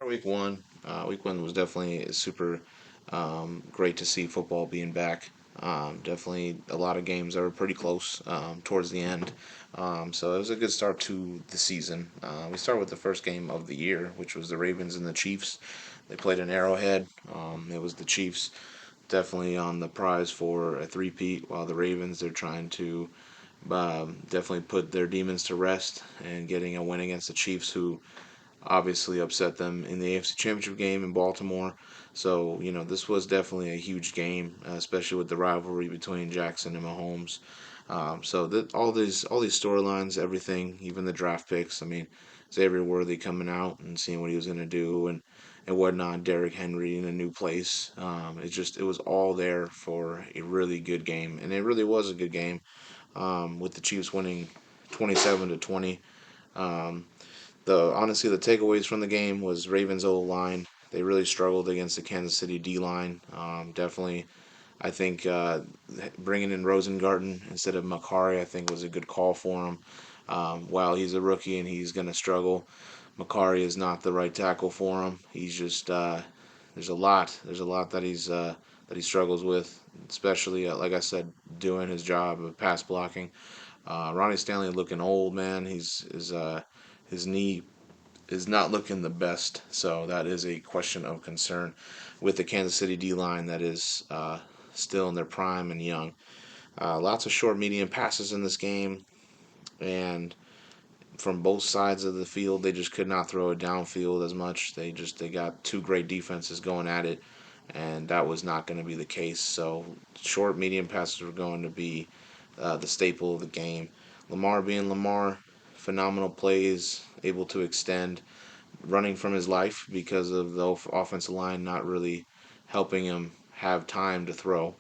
Week one. Week one was definitely super great to see football being back. Definitely a lot of games that were pretty close towards the end. So it was a good start to the season. We started with the first game of the year, which was the Ravens and the Chiefs. They played in Arrowhead. It was the Chiefs definitely on the prize for a three-peat, while the Ravens they're trying to definitely put their demons to rest and getting a win against the Chiefs, who obviously upset them in the AFC Championship game in Baltimore. So, this was definitely a huge game, especially with the rivalry between Jackson and Mahomes. So that all these storylines, everything, even the draft picks. I mean, Xavier Worthy coming out and seeing what he was going to do and whatnot. Derrick Henry in a new place. It was all there for a really good game, and it really was a good game. With the Chiefs winning 27-20. Um, the takeaways from the game was Ravens O line. They really struggled against the Kansas City D line. Definitely, I think bringing in Rosengarten instead of Makari, I think was a good call for him. While he's a rookie and he's going to struggle, Makari is not the right tackle for him. He's just there's a lot that he struggles with, especially like I said, doing his job of pass blocking. Ronnie Stanley looking old, man. His knee is not looking the best, so that is a question of concern with the Kansas City D line that is still in their prime and young. Lots of short, medium passes in this game, and from both sides of the field, they just could not throw it downfield as much. They got two great defenses going at it, and that was not going to be the case. So short, medium passes were going to be the staple of the game. Lamar being Lamar, phenomenal plays, able to extend, running from his life because of the offensive line not really helping him have time to throw.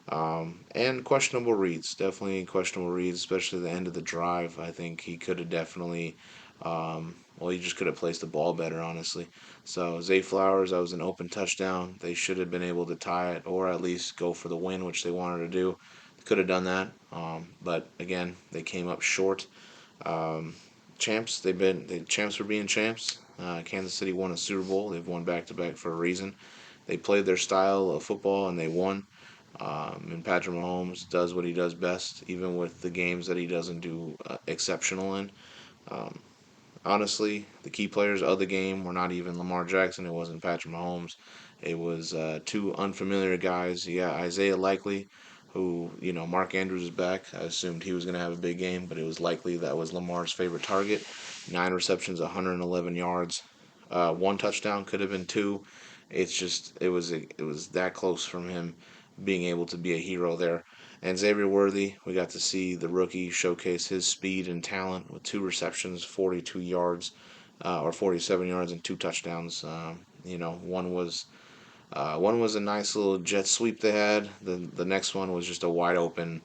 And questionable reads, definitely questionable reads, especially the end of the drive. I think he could have definitely, he just could have placed the ball better, honestly. So Zay Flowers, that was an open touchdown. They should have been able to tie it or at least go for the win, which they wanted to do. They could have done that, but again, they came up short. Um, champs for being champs. Kansas City won a Super Bowl. They've won back to back for a reason. They played their style of football and they won. And Patrick Mahomes does what he does best, even with the games that he doesn't do exceptional in. Um, Honestly, the key players of the game were not even Lamar Jackson. It wasn't Patrick Mahomes. It was two unfamiliar guys. Yeah, Isaiah Likely, who, Mark Andrews is back. I assumed he was going to have a big game, but it was likely that was Lamar's favorite target. 9 receptions, 111 yards. One touchdown, could have been two. It was that close from him being able to be a hero there. And Xavier Worthy, we got to see the rookie showcase his speed and talent with 2 receptions, 42 yards, or 47 yards and two touchdowns. One was a nice little jet sweep they had. The next one was just a wide open,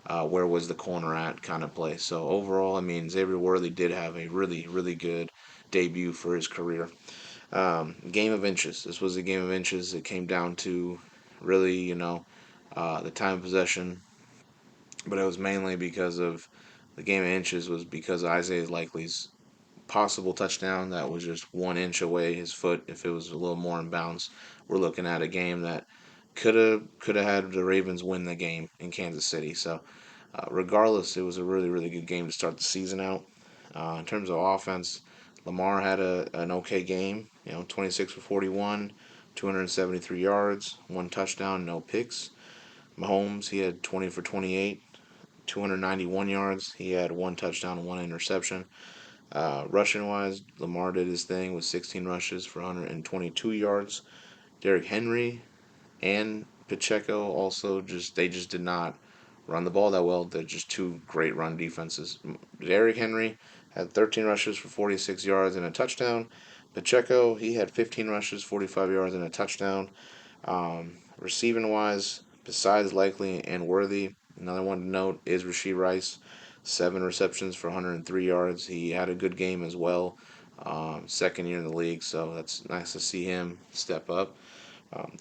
where was the corner at kind of play. So overall, I mean, Xavier Worthy did have a really really good debut for his career. Game of inches. This was a game of inches. It came down to really, the time of possession, but it was mainly because of the game of inches was because Isaiah Likely's possible touchdown that was just 1 inch away his foot. If it was a little more in bounds, we're looking at a game that could have had the Ravens win the game in Kansas City. So regardless, it was a really really good game to start the season out. In terms of offense, Lamar had an okay game. 26 for 41, 273 yards, one touchdown, no picks. Mahomes, he had 20 for 28, 291 yards. He had one touchdown, one interception. Rushing wise, Lamar did his thing with 16 rushes for 122 yards. Derrick Henry and Pacheco also just did not run the ball that well. They're just two great run defenses. Derrick Henry had 13 rushes for 46 yards and a touchdown. Pacheco, he had 15 rushes, 45 yards and a touchdown. Receiving wise, besides Likely and Worthy, another one to note is Rasheed Rice. 7 receptions for 103 yards. He had a good game as well. Second year in the league, so that's nice to see him step up.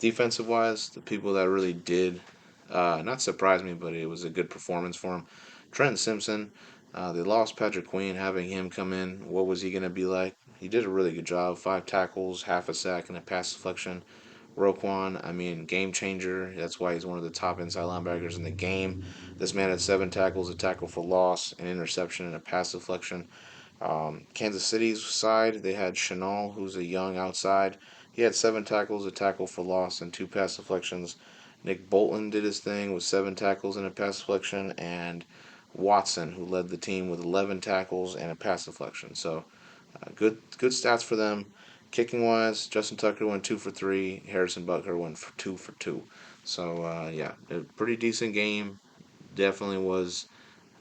Defensive wise, the people that really did not surprise me, but it was a good performance for him. Trent Simpson, they lost Patrick Queen, having him come in. What was he going to be like? he did a really good job. 5 tackles, half a sack, and a pass deflection. Roquan, I mean, game changer. That's why he's one of the top inside linebackers in the game. This man had 7 tackles, a tackle for loss, an interception, and a pass deflection. Kansas City's side, they had Chanel, who's a young outside. He had 7 tackles, a tackle for loss, and 2 pass deflections. Nick Bolton did his thing with 7 tackles and a pass deflection, and Watson, who led the team with 11 tackles and a pass deflection. So good stats for them. Kicking wise, Justin Tucker went 2 for 3. Harrison Butker went for 2 for 2. So yeah, a pretty decent game. Definitely was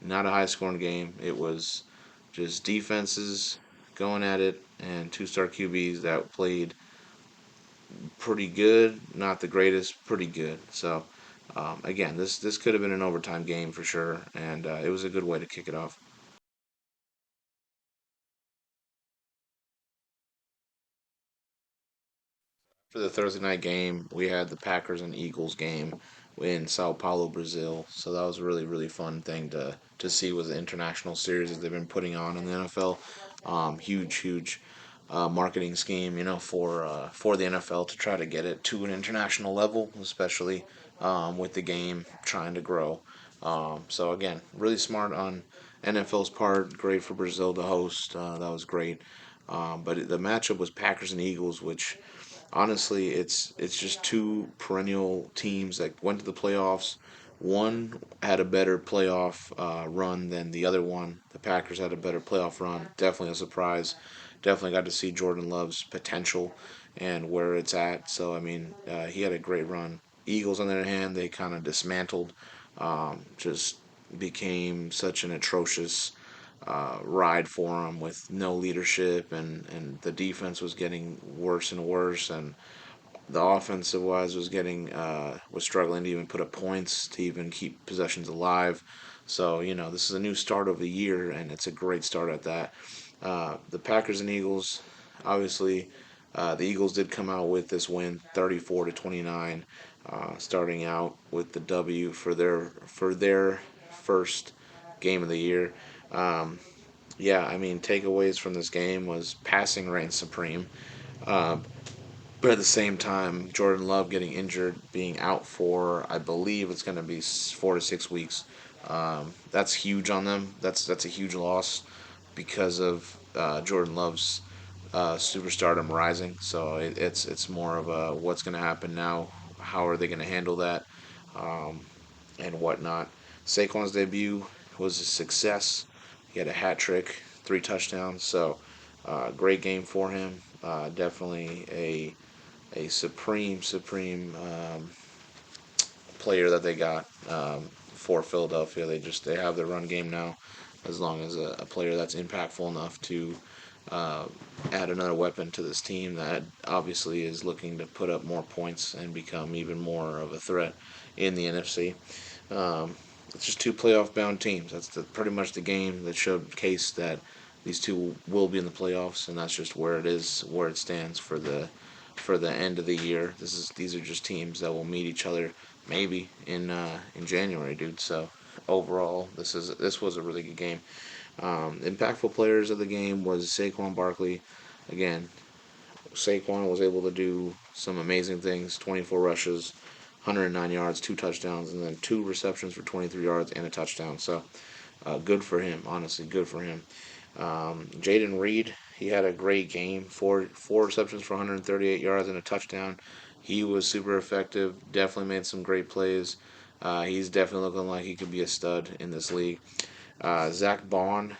not a high scoring game. It was just defenses going at it and two-star QBs that played pretty good, not the greatest, pretty good. So again, this could have been an overtime game for sure, and it was a good way to kick it off. For the Thursday night game, we had the Packers and Eagles game in Sao Paulo, Brazil. So that was a really fun thing to see with the international series that they've been putting on in the NFL. Huge marketing scheme, for the NFL to try to get it to an international level, especially with the game trying to grow. So again, really smart on NFL's part. Great for Brazil to host. That was great. But the matchup was Packers and Eagles, which honestly, it's just two perennial teams that went to the playoffs. One had a better playoff run than the other one. The Packers had a better playoff run. Definitely a surprise. Definitely got to see Jordan Love's potential and where it's at. So I mean, he had a great run. Eagles, on the other hand, they kind of dismantled. Just became such an atrocious ride for him with no leadership, and the defense was getting worse and worse, and the offensive wise was struggling to even put up points to even keep possessions alive. So this is a new start of the year, and it's a great start at that. The Packers and Eagles, obviously, the Eagles did come out with this win, 34-29, starting out with the W for their first game of the year. Um, yeah, I mean, takeaways from this game was passing reigns supreme. Uh, but at the same time, Jordan Love getting injured, being out for, I believe it's going to be 4 to 6 weeks. That's huge on them. That's a huge loss because of Jordan Love's superstardom rising. So it's more of a what's going to happen now. How are they going to handle that? Um, and whatnot. Saquon's debut was a success. He had a hat trick, 3 touchdowns. So, great game for him. Definitely a supreme player that they got for Philadelphia. They have their run game now, as long as a player that's impactful enough to uh, add another weapon to this team that obviously is looking to put up more points and become even more of a threat in the NFC. Um, it's just two playoff bound teams. That's pretty much the game that showcased that these two will be in the playoffs, and that's just where it is, where it stands for the end of the year. These are just teams that will meet each other maybe in January, dude. So overall, this was a really good game. Impactful players of the game was Saquon Barkley. Again, Saquon was able to do some amazing things: 24 rushes, 109 yards, 2 touchdowns, and then 2 receptions for 23 yards and a touchdown. So good for him, honestly, good for him. Jaden Reed, he had a great game. Four receptions for 138 yards and a touchdown. He was super effective. Definitely made some great plays. He's definitely looking like he could be a stud in this league. Zach Bond,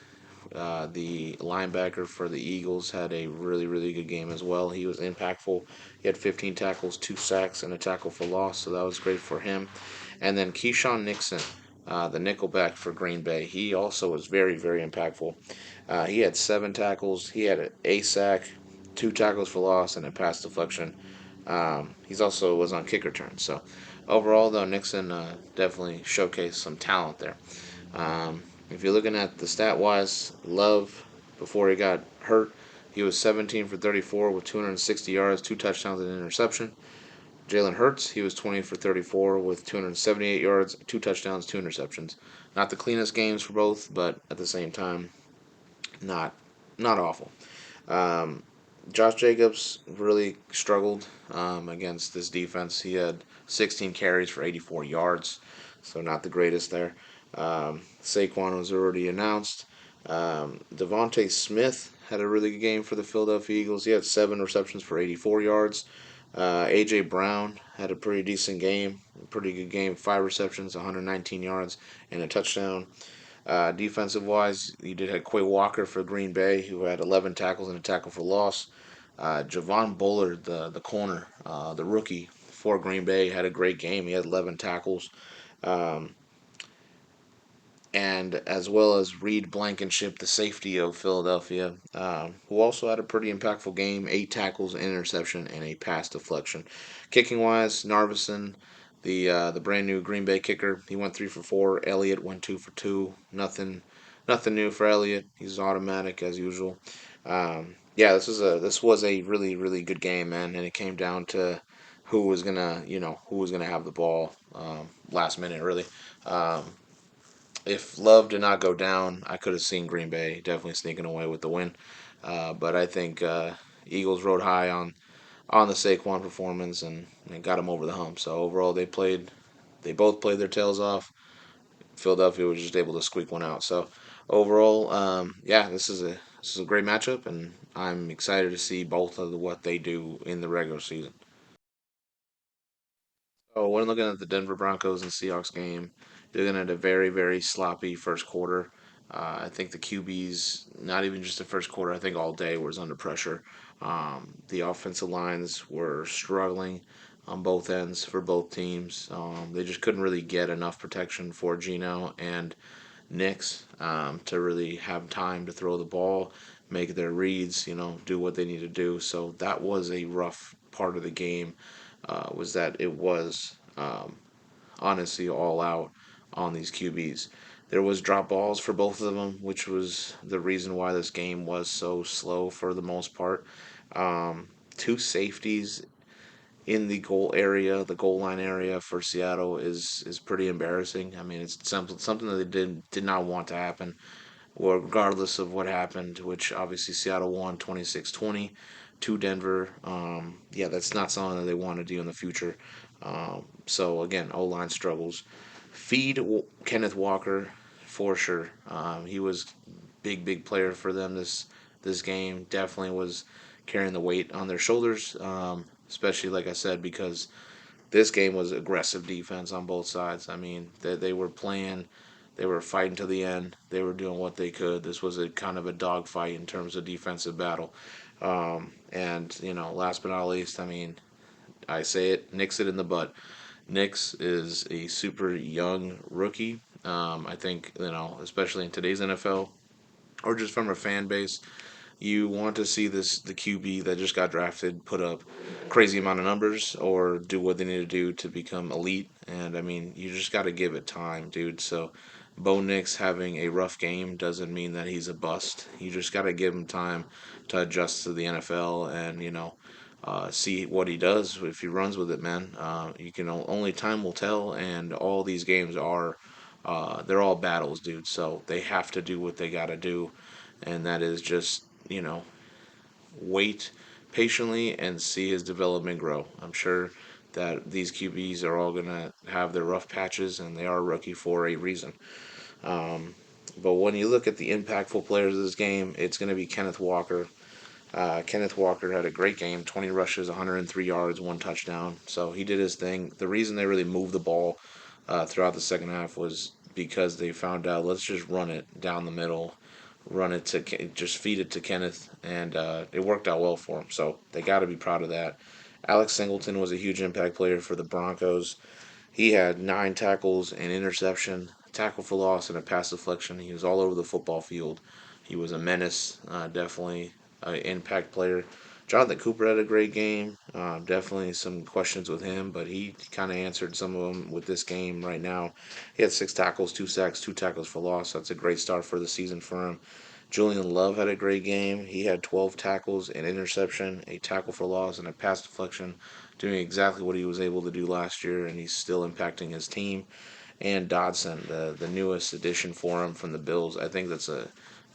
the linebacker for the Eagles, had a really good game as well. He was impactful. He had 15 tackles, 2 sacks, and a tackle for loss, so that was great for him. And then Keyshawn Nixon, the nickelback for Green Bay, he also was very impactful. He had 7 tackles. He had a sack, 2 tackles for loss, and a pass deflection. He's also was on kick return. So overall, though, Nixon definitely showcased some talent there. If you're looking at the stat wise, Love, before he got hurt, he was 17 for 34 with 260 yards, 2 touchdowns, and an interception. Jalen Hurts, he was 20 for 34 with 278 yards, 2 touchdowns, 2 interceptions. Not the cleanest games for both, but at the same time, not not awful. Um, Josh Jacobs really struggled against this defense. He had 16 carries for 84 yards, so not the greatest there. Saquon was already announced. Devontae Smith had a really good game for the Philadelphia Eagles. He had 7 receptions for 84 yards. AJ Brown had a pretty decent game, pretty good game. 5 receptions, 119 yards, and a touchdown. Defensive wise, you did have Quay Walker for Green Bay, who had 11 tackles and a tackle for loss. Javon Bullard, the corner, the rookie for Green Bay, had a great game. He had 11 tackles. Um, and as well as Reed Blankenship, the safety of Philadelphia, who also had a pretty impactful game, 8 tackles, an interception, and a pass deflection. Kicking wise, Narvison, the brand new Green Bay kicker, he went 3 for 4. Elliott went 2 for 2. Nothing new for Elliott. He's automatic as usual. Yeah, this was a really good game, man, and it came down to who was gonna have the ball last minute, really. Um, if Love did not go down, I could have seen Green Bay definitely sneaking away with the win. But I think Eagles rode high on the Saquon performance and got them over the hump. So overall, they both played their tails off. Philadelphia was just able to squeak one out. So overall, yeah, this is a great matchup, and I'm excited to see both of what they do in the regular season. Oh, when looking at the Denver Broncos and Seahawks game, they're looking at a very sloppy first quarter. I think the QBs, not even just the first quarter, I think all day was under pressure. The offensive lines were struggling on both ends for both teams. They just couldn't really get enough protection for Gino and Knicks to really have time to throw the ball, make their reads, do what they need to do. So that was a rough part of the game. Was that it was honestly all out on these QBs. There was drop balls for both of them, which was the reason why this game was so slow for the most part. Two safeties in the goal line area for Seattle is pretty embarrassing. I mean, it's something that they did not want to happen, well, regardless of what happened, which obviously Seattle won 26-20 to Denver. Yeah, that's not something that they want to do in the future. So again, O line struggles. Feed Kenneth Walker for sure. He was big player for them this game. Definitely was carrying the weight on their shoulders. Especially like I said, because this game was aggressive defense on both sides. I mean, they were playing, they were fighting to the end. They were doing what they could. This was a kind of a dogfight in terms of defensive battle. And last but not least, I mean, I say it, nix it in the butt. Nix is a super young rookie. I think especially in today's NFL, or just from a fan base, you want to see the QB that just got drafted put up crazy amount of numbers or do what they need to do to become elite. And I mean, you just got to give it time, dude. So Bo Nix having a rough game doesn't mean that he's a bust. You just got to give him time to adjust to the NFL and see what he does if he runs with it, man. You can only time will tell, and all these games are they're all battles, dude. So they have to do what they got to do, and that is just wait patiently and see his development grow. I'm sure that these QBs are all going to have their rough patches, and they are rookie for a reason. Um, but when you look at the impactful players of this game, it's going to be Kenneth Walker. Kenneth Walker had a great game, 20 rushes, 103 yards, 1 touchdown. So he did his thing. The reason they really moved the ball throughout the second half was because they found out let's just run it down the middle, run it to just feed it to Kenneth, and it worked out well for him. So they got to be proud of that. Alex Singleton was a huge impact player for the Broncos. He had 9 tackles, an interception, tackle for loss, and a pass deflection. He was all over the football field. He was a menace, definitely an impact player. Jonathan Cooper had a great game. Definitely some questions with him, but he kind of answered some of them with this game right now. He had 6 tackles, 2 sacks, 2 tackles for loss. That's a great start for the season for him. Julian Love had a great game. He had 12 tackles, an interception, a tackle for loss, and a pass deflection, doing exactly what he was able to do last year, and he's still impacting his team. And Dodson, the newest addition for him from the Bills, I think that's a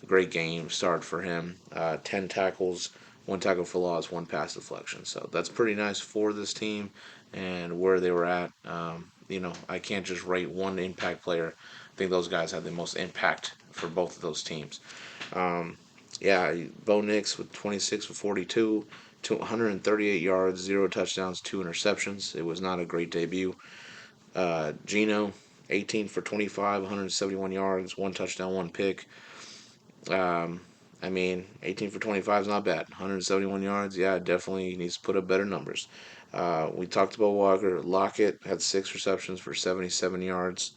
great game start for him. 10 tackles, one tackle for loss, one pass deflection. So that's pretty nice for this team and where they were at. I can't just rate one impact player. I think those guys had the most impact for both of those teams. Um, yeah, Bo Nix with 26 for 42, 138 yards, zero touchdowns, two interceptions. It was not a great debut. Gino, 18 for 25, 171 yards, one touchdown, one pick. Um, 18 for 25 is not bad. 171 yards, yeah, definitely needs to put up better numbers. We talked about Walker. Lockett had six receptions for 77 yards.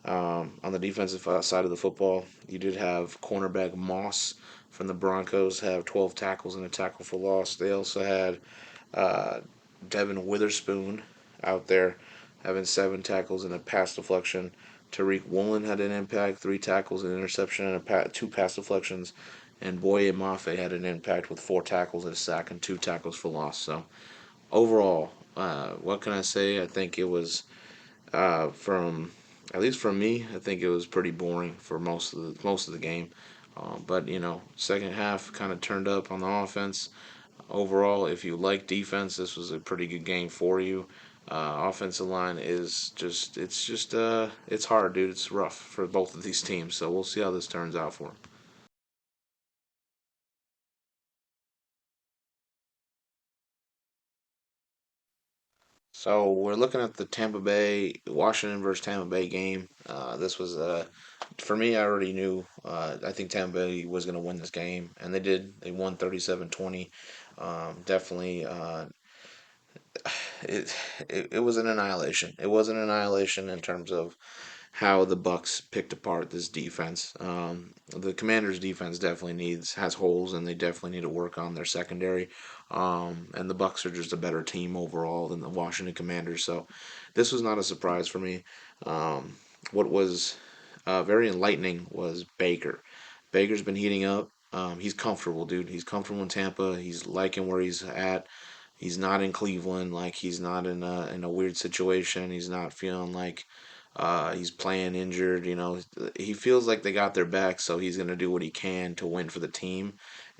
On the defensive side of the football, you did have cornerback Moss from the Broncos have 12 tackles and a tackle for loss. They also had uh, Devin Witherspoon out there having seven tackles and a pass deflection. Tariq Woolen had an impact, three tackles, an interception, and two pass deflections. And Boye Mafe had an impact with four tackles and a sack and two tackles for loss. So overall, what can I say? I think it was from at least for me, I think it was pretty boring for most of the game. But second half kind of turned up on the offense. Overall, if you like defense, this was a pretty good game for you. Offensive line is it's hard, dude. It's rough for both of these teams. So we'll see how this turns out for them. So we're looking at the Tampa Bay Washington versus Tampa Bay game. This was for me. I already knew. I think Tampa Bay was going to win this game, and they did. They won 37-20. Definitely, it, it was an annihilation. It was an annihilation in terms of how the Bucks picked apart this defense. The Commanders' defense definitely has holes, and they definitely need to work on their secondary. And the Bucks are just a better team overall than the Washington Commanders. So this was not a surprise for me. What was very enlightening was Baker. Baker's been heating up. He's comfortable, dude. He's comfortable in Tampa. He's liking where he's at. He's not in Cleveland. Like he's not in a weird situation. He's not feeling like he's playing injured. He feels like they got their back, so he's gonna do what he can to win for the team,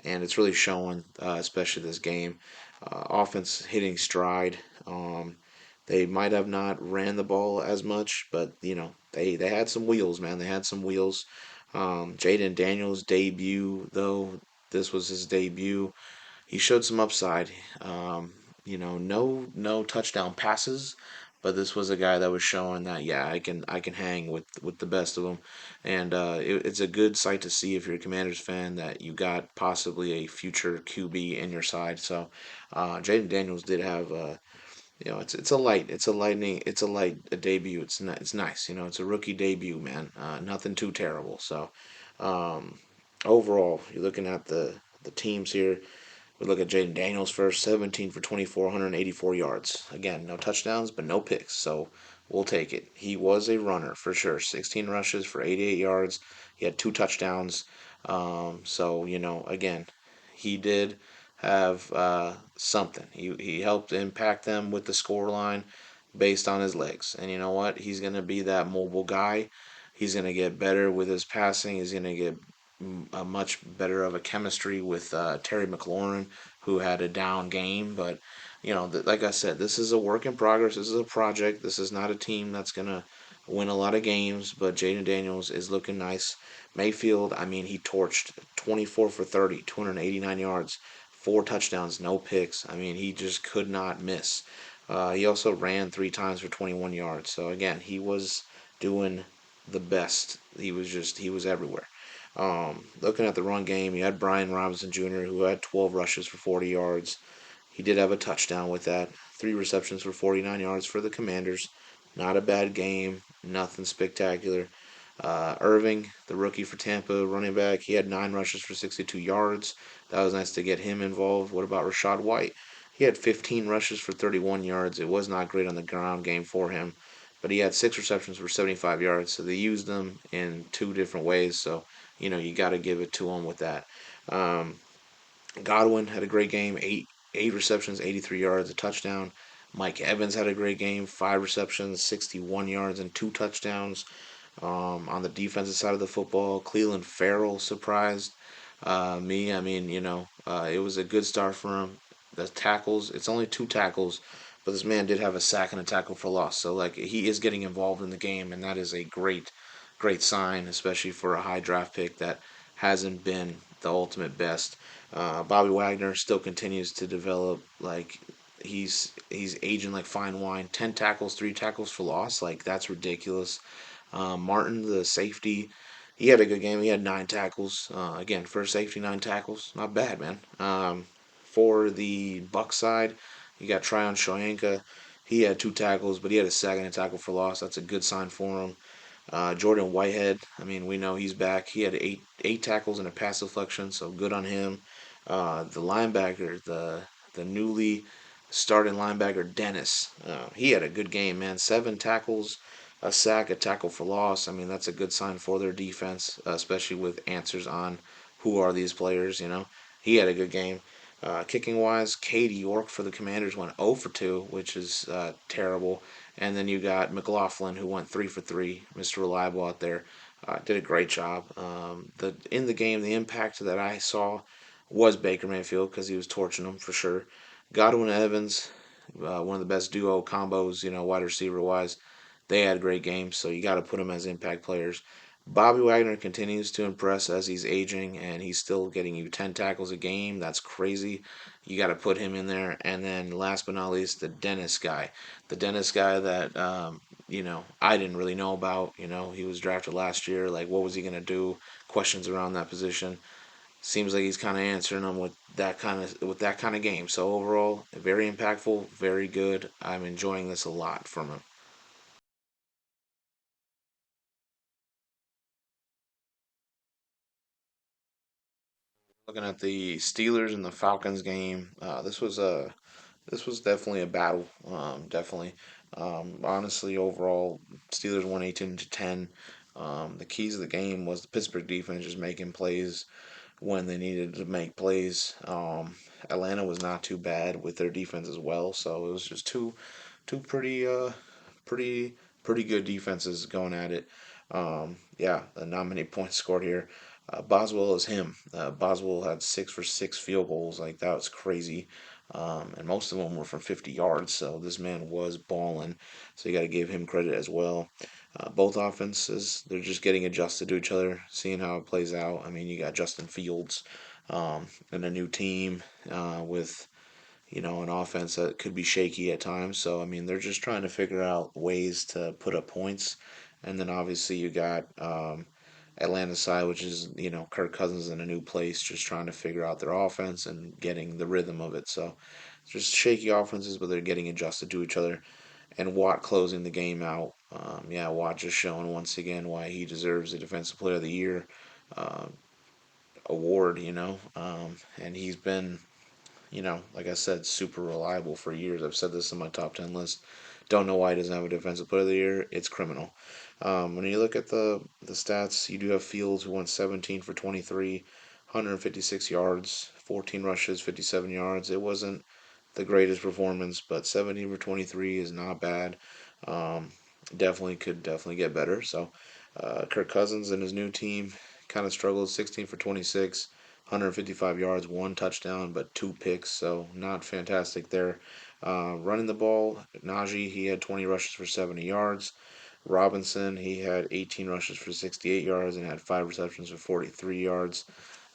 and it's really showing, especially this game. Offense hitting stride. They might have not ran the ball as much, but they had some wheels, man. They had some wheels. Jaden Daniels' debut, though, this was his debut. He showed some upside. No touchdown passes, but this was a guy that was showing that yeah, I can hang with the best of them, and it's a good sight to see if you're a Commanders fan that you got possibly a future QB in your side. So, Jaden Daniels did have it's a light a debut. It's nice. It's a rookie debut, man. Nothing too terrible. So, um, overall, you're looking at the teams here. We look at Jaden Daniels first, 17 for 24, 184 yards. Again, no touchdowns, but no picks, so we'll take it. He was a runner for sure. 16 rushes for 88 yards. He had two touchdowns. So, again, he did have something. He helped impact them with the score line based on his legs. And you know what? He's going to be that mobile guy. He's going to get better with his passing. He's going to get a much better of a chemistry with Terry McLaurin, who had a down game. But like I said, this is a work in progress. This is a project. This is not a team that's gonna win a lot of games. But Jaden Daniels is looking nice. Mayfield, he torched 24 for 30, 289 yards, four touchdowns, no picks. He just could not miss. He also ran three times for 21 yards. So again, he was doing the best. He was everywhere. Looking at the run game, you had Brian Robinson Jr., who had 12 rushes for 40 yards. He did have a touchdown with that. Three receptions for 49 yards for the Commanders. Not a bad game. Nothing spectacular. Irving, the rookie for Tampa, running back, he had nine rushes for 62 yards. That was nice to get him involved. What about Rashad White? He had 15 rushes for 31 yards. It was not great on the ground game for him, but he had six receptions for 75 yards. So they used them in two different ways. So you got to give it to him with that. Um, Godwin had a great game, eight receptions, 83 yards, a touchdown. Mike Evans had a great game, five receptions, 61 yards, and two touchdowns. On the defensive side of the football, Cleveland Farrell surprised me. I mean, it was a good start for him. The tackles, it's only two tackles, but this man did have a sack and a tackle for loss. So, like, he is getting involved in the game, and that is a great sign, especially for a high draft pick that hasn't been the ultimate best. Bobby Wagner still continues to develop. Like, he's aging like fine wine. 10 tackles, 3 tackles for loss. Like, that's ridiculous. Martin, the safety, he had a good game. He had 9 tackles. Again, first safety, 9 tackles. Not bad, man. For the Buck side, you got Tryon Shoyinka. He had 2 tackles, but he had a sack and a tackle for loss. That's a good sign for him. Jordan Whitehead, I mean, we know he's back. He had eight tackles and a pass deflection, so good on him. The linebacker, the newly starting linebacker Dennis, he had a good game, man. 7 tackles, a sack, a tackle for loss. I mean, that's a good sign for their defense, especially with answers on who are these players. He had a good game. Kicking wise, Katie York for the Commanders went 0 for 2, which is terrible. And then you got McLaughlin, who went 3 for 3, Mr. Reliable out there. Did a great job. In the game, the impact that I saw was Baker Mayfield because he was torching them for sure. Godwin and Evans, one of the best duo combos, wide receiver wise. They had great games, so you got to put them as impact players. Bobby Wagner continues to impress as he's aging, and he's still getting you 10 tackles a game. That's crazy. You got to put him in there. And then last but not least, the Dennis guy. The Dennis guy that, I didn't really know about. He was drafted last year. Like, what was he going to do? Questions around that position. Seems like he's kind of answering them with that kind of game. So overall, very impactful, very good. I'm enjoying this a lot from him. Looking at the Steelers and the Falcons game, this was definitely a battle. Definitely, honestly, overall, Steelers won 18-10. The keys of the game was the Pittsburgh defense just making plays when they needed to make plays. Atlanta was not too bad with their defense as well, so it was just two pretty pretty good defenses going at it. Yeah, not many points scored here. Boswell is him. Boswell had 6 for 6 field goals. Like, that was crazy. And most of them were from 50 yards. So this man was balling. So you got to give him credit as well. Both offenses, they're just getting adjusted to each other, seeing how it plays out. I mean, you got Justin Fields and a new team with an offense that could be shaky at times. So, I mean, they're just trying to figure out ways to put up points. And then obviously you got Atlanta side, which is, Kirk Cousins in a new place, just trying to figure out their offense and getting the rhythm of it. So, it's just shaky offenses, but they're getting adjusted to each other. And Watt closing the game out. Yeah, Watt just showing once again why he deserves the Defensive Player of the Year uh, award, and he's been like I said, super reliable for years. I've said this in my top 10 list. Don't know why he doesn't have a defensive player of the year. It's criminal. When you look at the stats, you do have Fields who went 17 for 23, 156 yards, 14 rushes, 57 yards. It wasn't the greatest performance, but 17 for 23 is not bad. Um, definitely get better. So, Kirk Cousins and his new team kind of struggled. 16 for 26, 155 yards, 1 touchdown, but 2 picks. So not fantastic there. Running the ball, Najee, he had 20 rushes for 70 yards. Robinson, he had 18 rushes for 68 yards and had 5 receptions for 43 yards.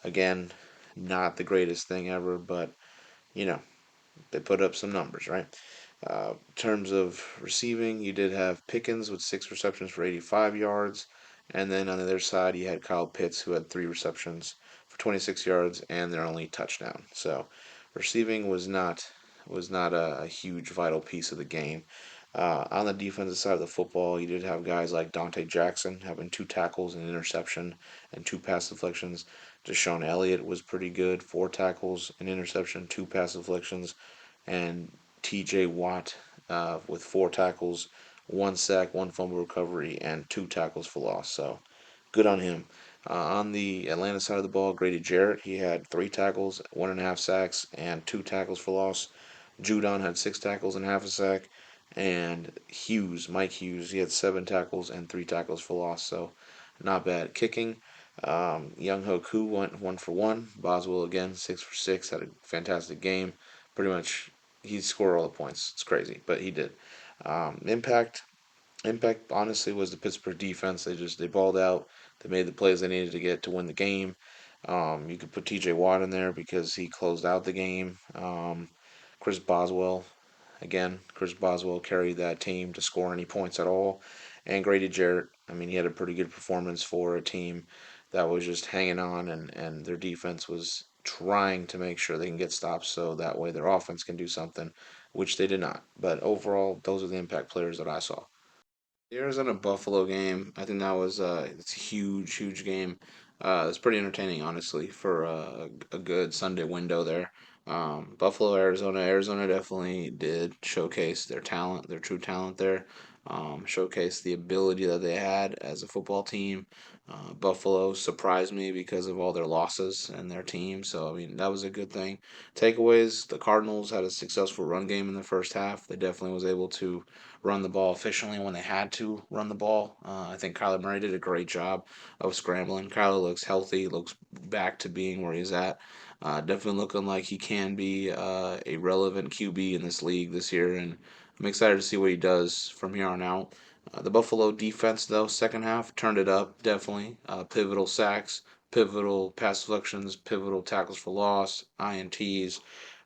Again, not the greatest thing ever, but you know they put up some numbers, right? In terms of receiving, you did have Pickens with 6 receptions for 85 yards, and then on the other side, you had Kyle Pitts who had 3 receptions for 26 yards and their only touchdown. So, receiving was not a huge vital piece of the game. On the defensive side of the football, you did have guys like Dante Jackson having 2 tackles, an interception, and 2 pass deflections. Deshaun Elliott was pretty good, 4 tackles, an interception, 2 pass deflections, and T.J. Watt with 4 tackles, 1 sack, 1 fumble recovery, and 2 tackles for loss. So good on him. On the Atlanta side of the ball, Grady Jarrett, he had 3 tackles, 1.5 sacks, and 2 tackles for loss. Judon had 6 tackles and half a sack. And Mike Hughes, he had 7 tackles and 3 tackles for loss, so not bad. Kicking, Young Ho Koo went 1 for 1. Boswell again 6 for 6, had a fantastic game. Pretty much, he scored all the points. It's crazy, but he did. Impact, Impact honestly was the Pittsburgh defense. They balled out. They made the plays they needed to get to win the game. You could put T.J. Watt in there because he closed out the game. Chris Boswell, again, Chris Boswell carried that team to score any points at all. And Grady Jarrett, I mean, he had a pretty good performance for a team that was just hanging on, and their defense was trying to make sure they can get stops so that way their offense can do something, which they did not. But overall, those are the impact players that I saw. The Arizona Buffalo game, I think that was it's a huge, huge game. It's pretty entertaining, honestly, for a good Sunday window there. Buffalo, Arizona, Arizona definitely did showcase their talent, their true talent there. Showcase the ability that they had as a football team. Buffalo surprised me because of all their losses and their team, so I mean that was a good thing. Takeaways: the Cardinals had a successful run game in the first half. They definitely was able to run the ball efficiently when they had to run the ball. I think Kyler Murray did a great job of scrambling. Kyler looks healthy, looks back to being where he's at. Definitely looking like he can be a relevant QB in this league this year, and I'm excited to see what he does from here on out. The Buffalo defense, though, second half turned it up, definitely. Pivotal sacks, pivotal pass deflections, pivotal tackles for loss, INTs,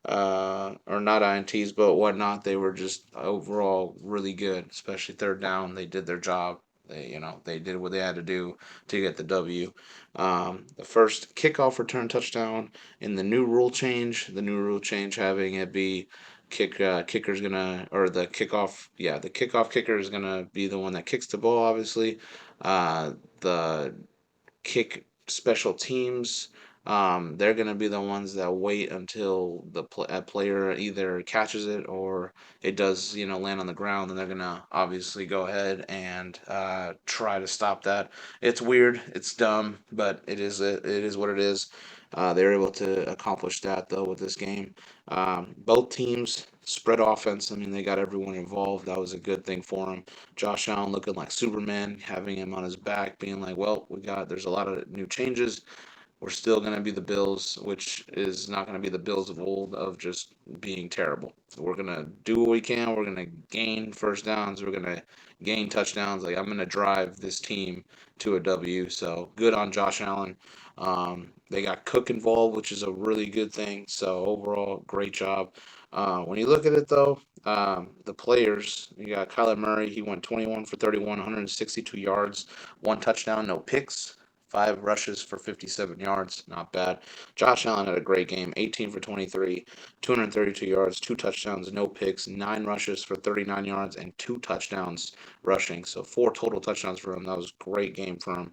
or not INTs, but whatnot. They were just overall really good, especially third down. They did their job. They did what they had to do to get the W. The first kickoff return touchdown in the new rule change having it be kicker's gonna or the kickoff, yeah, the kickoff kicker is gonna be the one that kicks the ball. Obviously, the kick special teams. They're going to be the ones that wait until the player either catches it or it does, land on the ground, and they're going to obviously go ahead and try to stop that. It's weird, it's dumb, but it is what it is. They were able to accomplish that though with this game. Both teams spread offense. I mean, they got everyone involved. That was a good thing for them. Josh Allen looking like Superman, having him on his back, being like, well, there's a lot of new changes. We're still going to be the Bills, which is not going to be the Bills of old of just being terrible. So we're going to do what we can. We're going to gain first downs. We're going to gain touchdowns. Like, I'm going to drive this team to a W. So good on Josh Allen. They got Cook involved, which is a really good thing. So overall, great job. When you look at it, though, the players, you got Kyler Murray. He went 21 for 31, 162 yards, 1 touchdown, no picks. 5 rushes for 57 yards, not bad. Josh Allen had a great game, 18 for 23, 232 yards, 2 touchdowns, no picks, 9 rushes for 39 yards, and 2 touchdowns rushing. So 4 total touchdowns for him. That was a great game for him.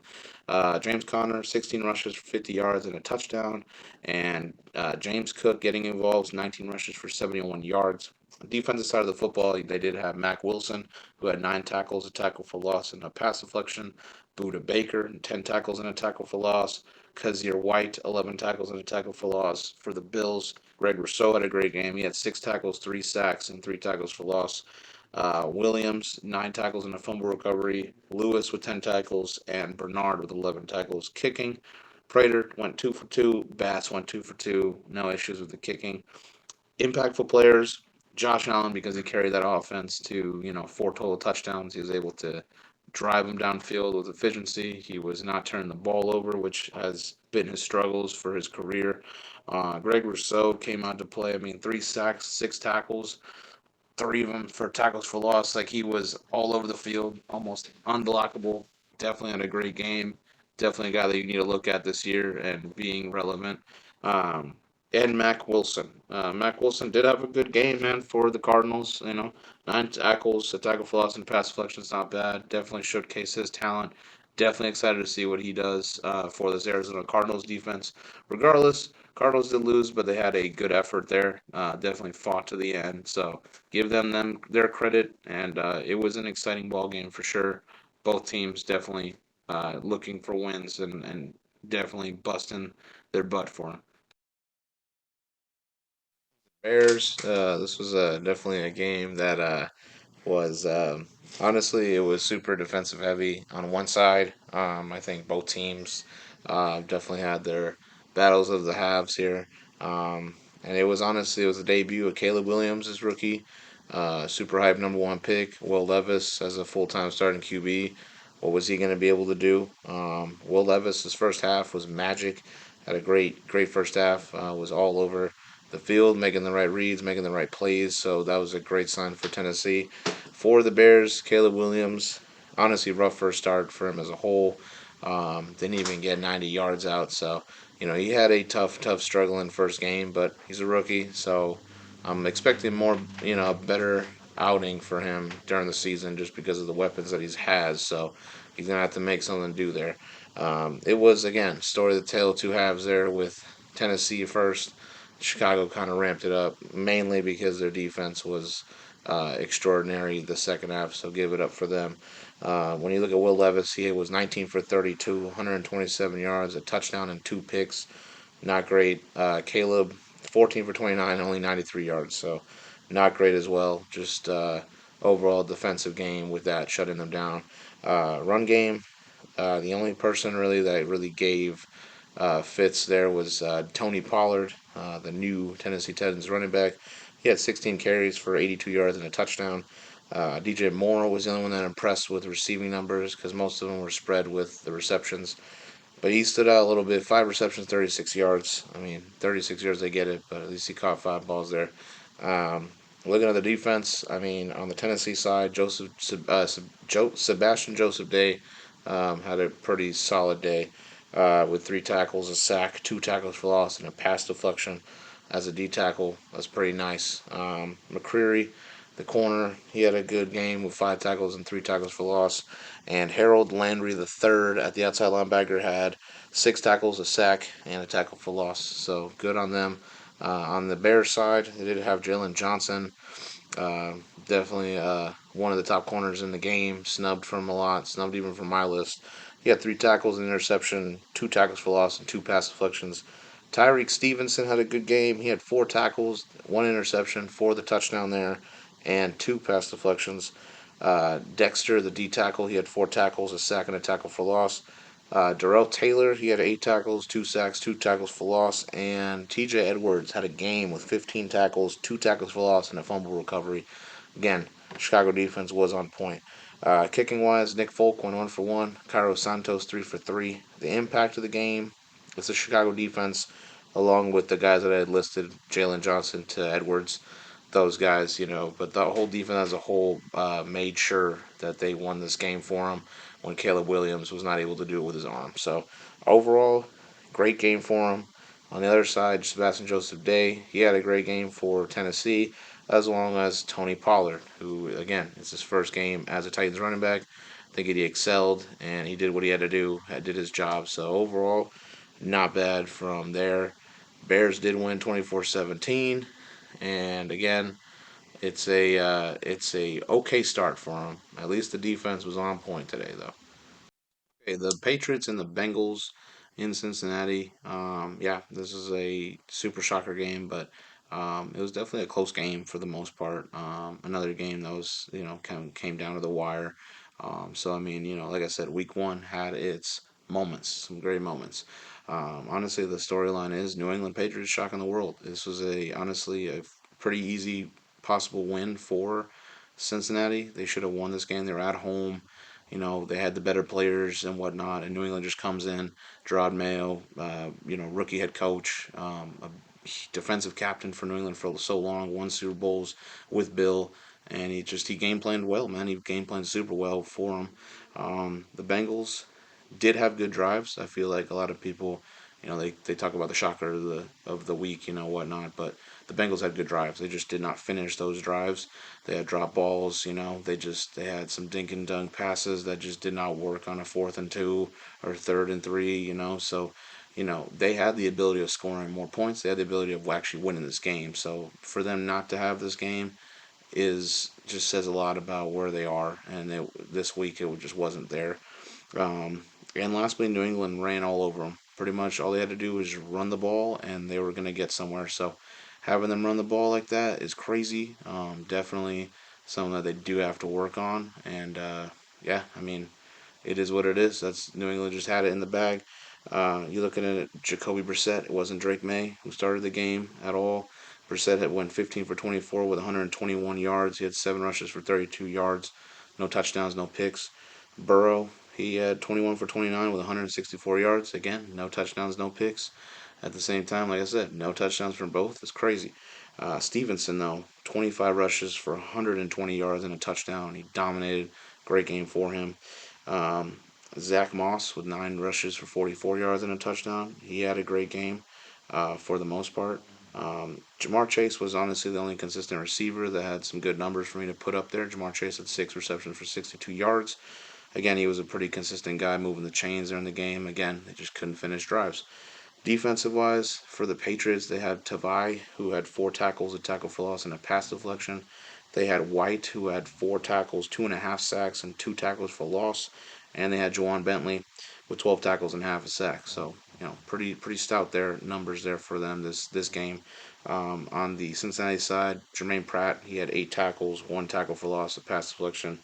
James Conner, 16 rushes for 50 yards and a touchdown. And James Cook getting involved, 19 rushes for 71 yards. Defensive side of the football, they did have Mac Wilson, who had 9 tackles, a tackle for loss, and a pass deflection. Buda Baker, 10 tackles and a tackle for loss. Kazir White, 11 tackles and a tackle for loss. For the Bills, Greg Rousseau had a great game. He had 6 tackles, 3 sacks, and 3 tackles for loss. Williams, 9 tackles and a fumble recovery. Lewis with 10 tackles, and Bernard with 11 tackles. Kicking, Prater went 2 for 2. Bass went 2 for 2. No issues with the kicking. Impactful players, Josh Allen, because he carried that offense to 4 total touchdowns. He was able to drive them downfield with efficiency. He was not turning the ball over, which has been his struggles for his career. Greg Rousseau came out to play. I mean, 3 sacks, 6 tackles, 3 of them for tackles for loss. Like, he was all over the field, almost unblockable. Definitely had a great game. Definitely a guy that you need to look at this year and being relevant. Um, and Mac Wilson. Mac Wilson did have a good game, man, for the Cardinals. 9 tackles, a tackle for loss, and pass deflection's not bad. Definitely showcase his talent. Definitely excited to see what he does for this Arizona Cardinals defense. Regardless, Cardinals did lose, but they had a good effort there. Definitely fought to the end. So give them their credit, and it was an exciting ball game for sure. Both teams definitely looking for wins and definitely busting their butt for them. Bears. This was definitely a game that was honestly, it was super defensive heavy on one side. I think both teams definitely had their battles of the halves here. And it was honestly, it was the debut of Caleb Williams as rookie. Super hype number one pick. Will Levis as a full time starting QB. What was he going to be able to do? Will Levis, his first half was magic. Had a great first half. Was all over the field, making the right reads, making the right plays. So that was a great sign for Tennessee. For the Bears, Caleb Williams, honestly, rough first start for him as a whole. Didn't even get 90 yards out. So, he had a tough struggling first game, but he's a rookie. So I'm expecting more, a better outing for him during the season just because of the weapons that he has. So he's going to have to make something to do there. It was, again, story of the tale of two halves there with Tennessee first. Chicago kind of ramped it up, mainly because their defense was extraordinary the second half, so give it up for them. When you look at Will Levis, he was 19 for 32, 127 yards, a touchdown, and two picks. Not great. Caleb, 14 for 29, only 93 yards, so not great as well. Just overall defensive game with that, shutting them down. Run game, the only person really that really gave fits there was Tony Pollard, the new Tennessee Titans running back. He had 16 carries for 82 yards and a touchdown. DJ Moore was the only one that impressed with receiving numbers because most of them were spread with the receptions. But he stood out a little bit. Five receptions, 36 yards. I mean, 36 yards, they get it, but at least he caught five balls there. Um, Looking at the defense, I mean, on the Tennessee side, Sebastian Joseph Day had a pretty solid day with three tackles, a sack, two tackles for loss, and a pass deflection as a D tackle. That's pretty nice. McCreary, the corner, he had a good game with five tackles and three tackles for loss. And Harold Landry the third at the outside linebacker had six tackles, a sack, and a tackle for loss. So good on them. On the Bears side, they did have Jalen Johnson, uh, definitely one of the top corners in the game. Snubbed from a lot, snubbed even from my list. He had three tackles, an interception, two tackles for loss, and two pass deflections. Tyreek Stevenson had a good game. He had four tackles, one interception for the touchdown there, and two pass deflections. Dexter, the D tackle, he had four tackles, a sack, and a tackle for loss. Darrell Taylor, he had eight tackles, two sacks, two tackles for loss, and T.J. Edwards had a game with 15 tackles, two tackles for loss, and a fumble recovery. Again, Chicago defense was on point. Kicking wise, Nick Folk went 1 for 1. Cairo Santos 3 for 3. The impact of the game, it's the Chicago defense, along with the guys that I had listed, Jalen Johnson to Edwards, those guys, But the whole defense as a whole made sure that they won this game for him when Caleb Williams was not able to do it with his arm. So overall, great game for him. On the other side, Sebastian Joseph Day, he had a great game for Tennessee, as long as Tony Pollard, who, again, it's his first game as a Titans running back. I think he excelled and he did what he had to do, did his job. So overall, not bad from there. Bears did win 24-17, and again, it's a okay start for them. At least the defense was on point today, though. Okay, the Patriots and the Bengals in Cincinnati. Yeah, this is a super shocker game, but it was definitely a close game for the most part. Another game that was, came down to the wire. So I mean, like I said, Week 1 had its moments, some great moments. Honestly, the storyline is New England Patriots shocking the world. This was honestly a pretty easy possible win for Cincinnati. They should have won this game. They were at home. They had the better players and whatnot, and New England just comes in. Gerard Mayo, rookie head coach, a defensive captain for New England for so long, won Super Bowls with Bill, and he game planned well, man. He game planned super well for him. The Bengals did have good drives. I feel like a lot of people, they talk about the shocker of the week, whatnot, but the Bengals had good drives. They just did not finish those drives. They had drop balls, they had some dink and dunk passes that just did not work on a 4th and 2 or 3rd and 3, So, they had the ability of scoring more points. They had the ability of actually winning this game. So for them not to have this game is just says a lot about where they are, and this week it just wasn't there. Um, and lastly, New England ran all over them. Pretty much all they had to do was run the ball, and they were going to get somewhere. So having them run the ball like that is crazy. Definitely something that they do have to work on. And yeah, I mean, it is what it is. That's New England just had it in the bag. You looking at it, Jacoby Brissett. It wasn't Drake May who started the game at all. Brissett had went 15 for 24 with 121 yards. He had 7 rushes for 32 yards, no touchdowns, no picks. Burrow, he had 21 for 29 with 164 yards. Again, no touchdowns, no picks. At the same time, like I said, no touchdowns from both. It's crazy. Stevenson, though, 25 rushes for 120 yards and a touchdown. He dominated. Great game for him. Um, Zach Moss with 9 rushes for 44 yards and a touchdown. He had a great game for the most part. Jamar Chase was honestly the only consistent receiver that had some good numbers for me to put up there. Jamar Chase had 6 receptions for 62 yards. Again, he was a pretty consistent guy moving the chains during the game. Again, they just couldn't finish drives. Defensive wise, for the Patriots, they had Tavai, who had 4 tackles, a tackle for loss, and a pass deflection. They had White, who had 4 tackles, 2.5 sacks, and 2 tackles for loss. And they had Juwan Bentley with 12 tackles and half a sack. So, pretty stout there numbers there for them this game. On the Cincinnati side, Jermaine Pratt, he had 8 tackles, 1 tackle for loss, a pass deflection.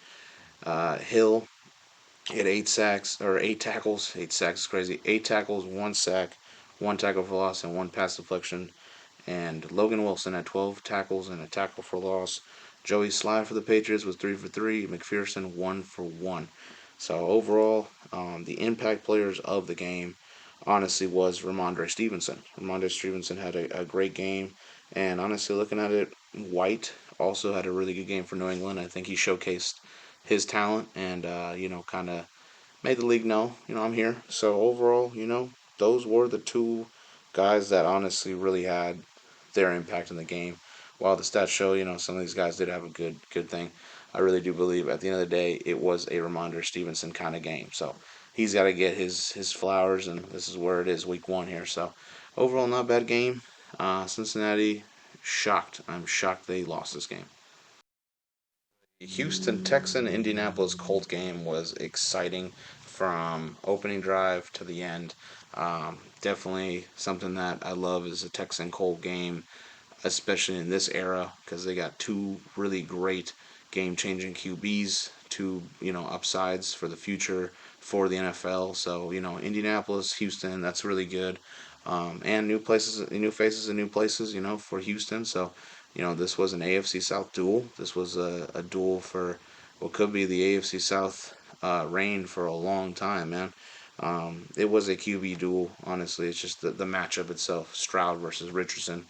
Hill, he had 8 sacks or 8 tackles. 8 sacks is crazy. 8 tackles, 1 sack, 1 tackle for loss, and 1 pass deflection. And Logan Wilson had 12 tackles and a tackle for loss. Joey Sly for the Patriots was 3 for 3. McPherson 1 for 1. So overall, the impact players of the game honestly was Ramondre Stevenson. Ramondre Stevenson had a great game, and honestly, looking at it, White also had a really good game for New England. I think he showcased his talent and kind of made the league know, I'm here. So overall, those were the two guys that honestly really had their impact in the game. While the stats show, some of these guys did have a good thing. I really do believe at the end of the day, it was a Ramondre Stevenson kind of game. So he's got to get his flowers, and this is where it is, week 1 here. So overall, not a bad game. Cincinnati, shocked. I'm shocked they lost this game. Houston Texan Indianapolis Colt game was exciting from opening drive to the end. Definitely something that I love is a Texan Colt game, especially in this era because they got two really great game-changing QBs, two upsides for the future for the NFL. So Indianapolis, Houston, that's really good, and new places, new faces, and new places. For Houston. So this was an AFC South duel. This was a duel for what could be the AFC South reign for a long time, man. It was a QB duel, honestly. It's just the matchup itself, Stroud versus Richardson.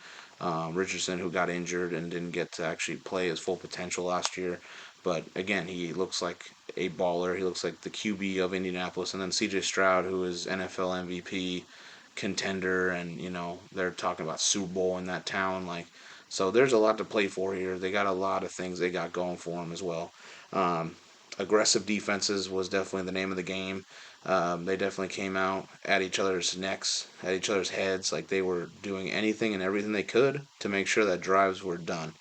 Richardson, who got injured and didn't get to actually play his full potential last year. But again, he looks like a baller. He looks like the QB of Indianapolis. And then CJ Stroud, who is NFL MVP contender, and they're talking about Super Bowl in that town. So there's a lot to play for here. They got a lot of things they got going for them as well. Um, Aggressive defenses was definitely the name of the game. They definitely came out at each other's necks, at each other's heads, like they were doing anything and everything they could to make sure that drives were done.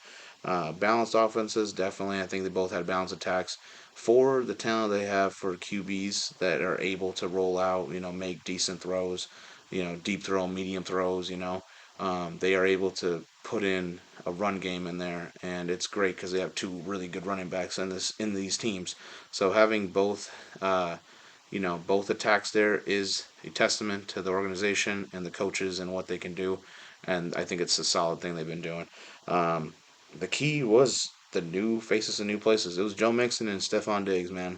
Balanced offenses, definitely. I think they both had balanced attacks. For the talent they have for QBs that are able to roll out, make decent throws, deep throw, medium throws, they are able to put in a run game in there, and it's great because they have two really good running backs in these teams. So having both attacks there is a testament to the organization and the coaches and what they can do, and I think it's a solid thing they've been doing. Um, the key was the new faces and new places. It was Joe Mixon and Stephon Diggs, man.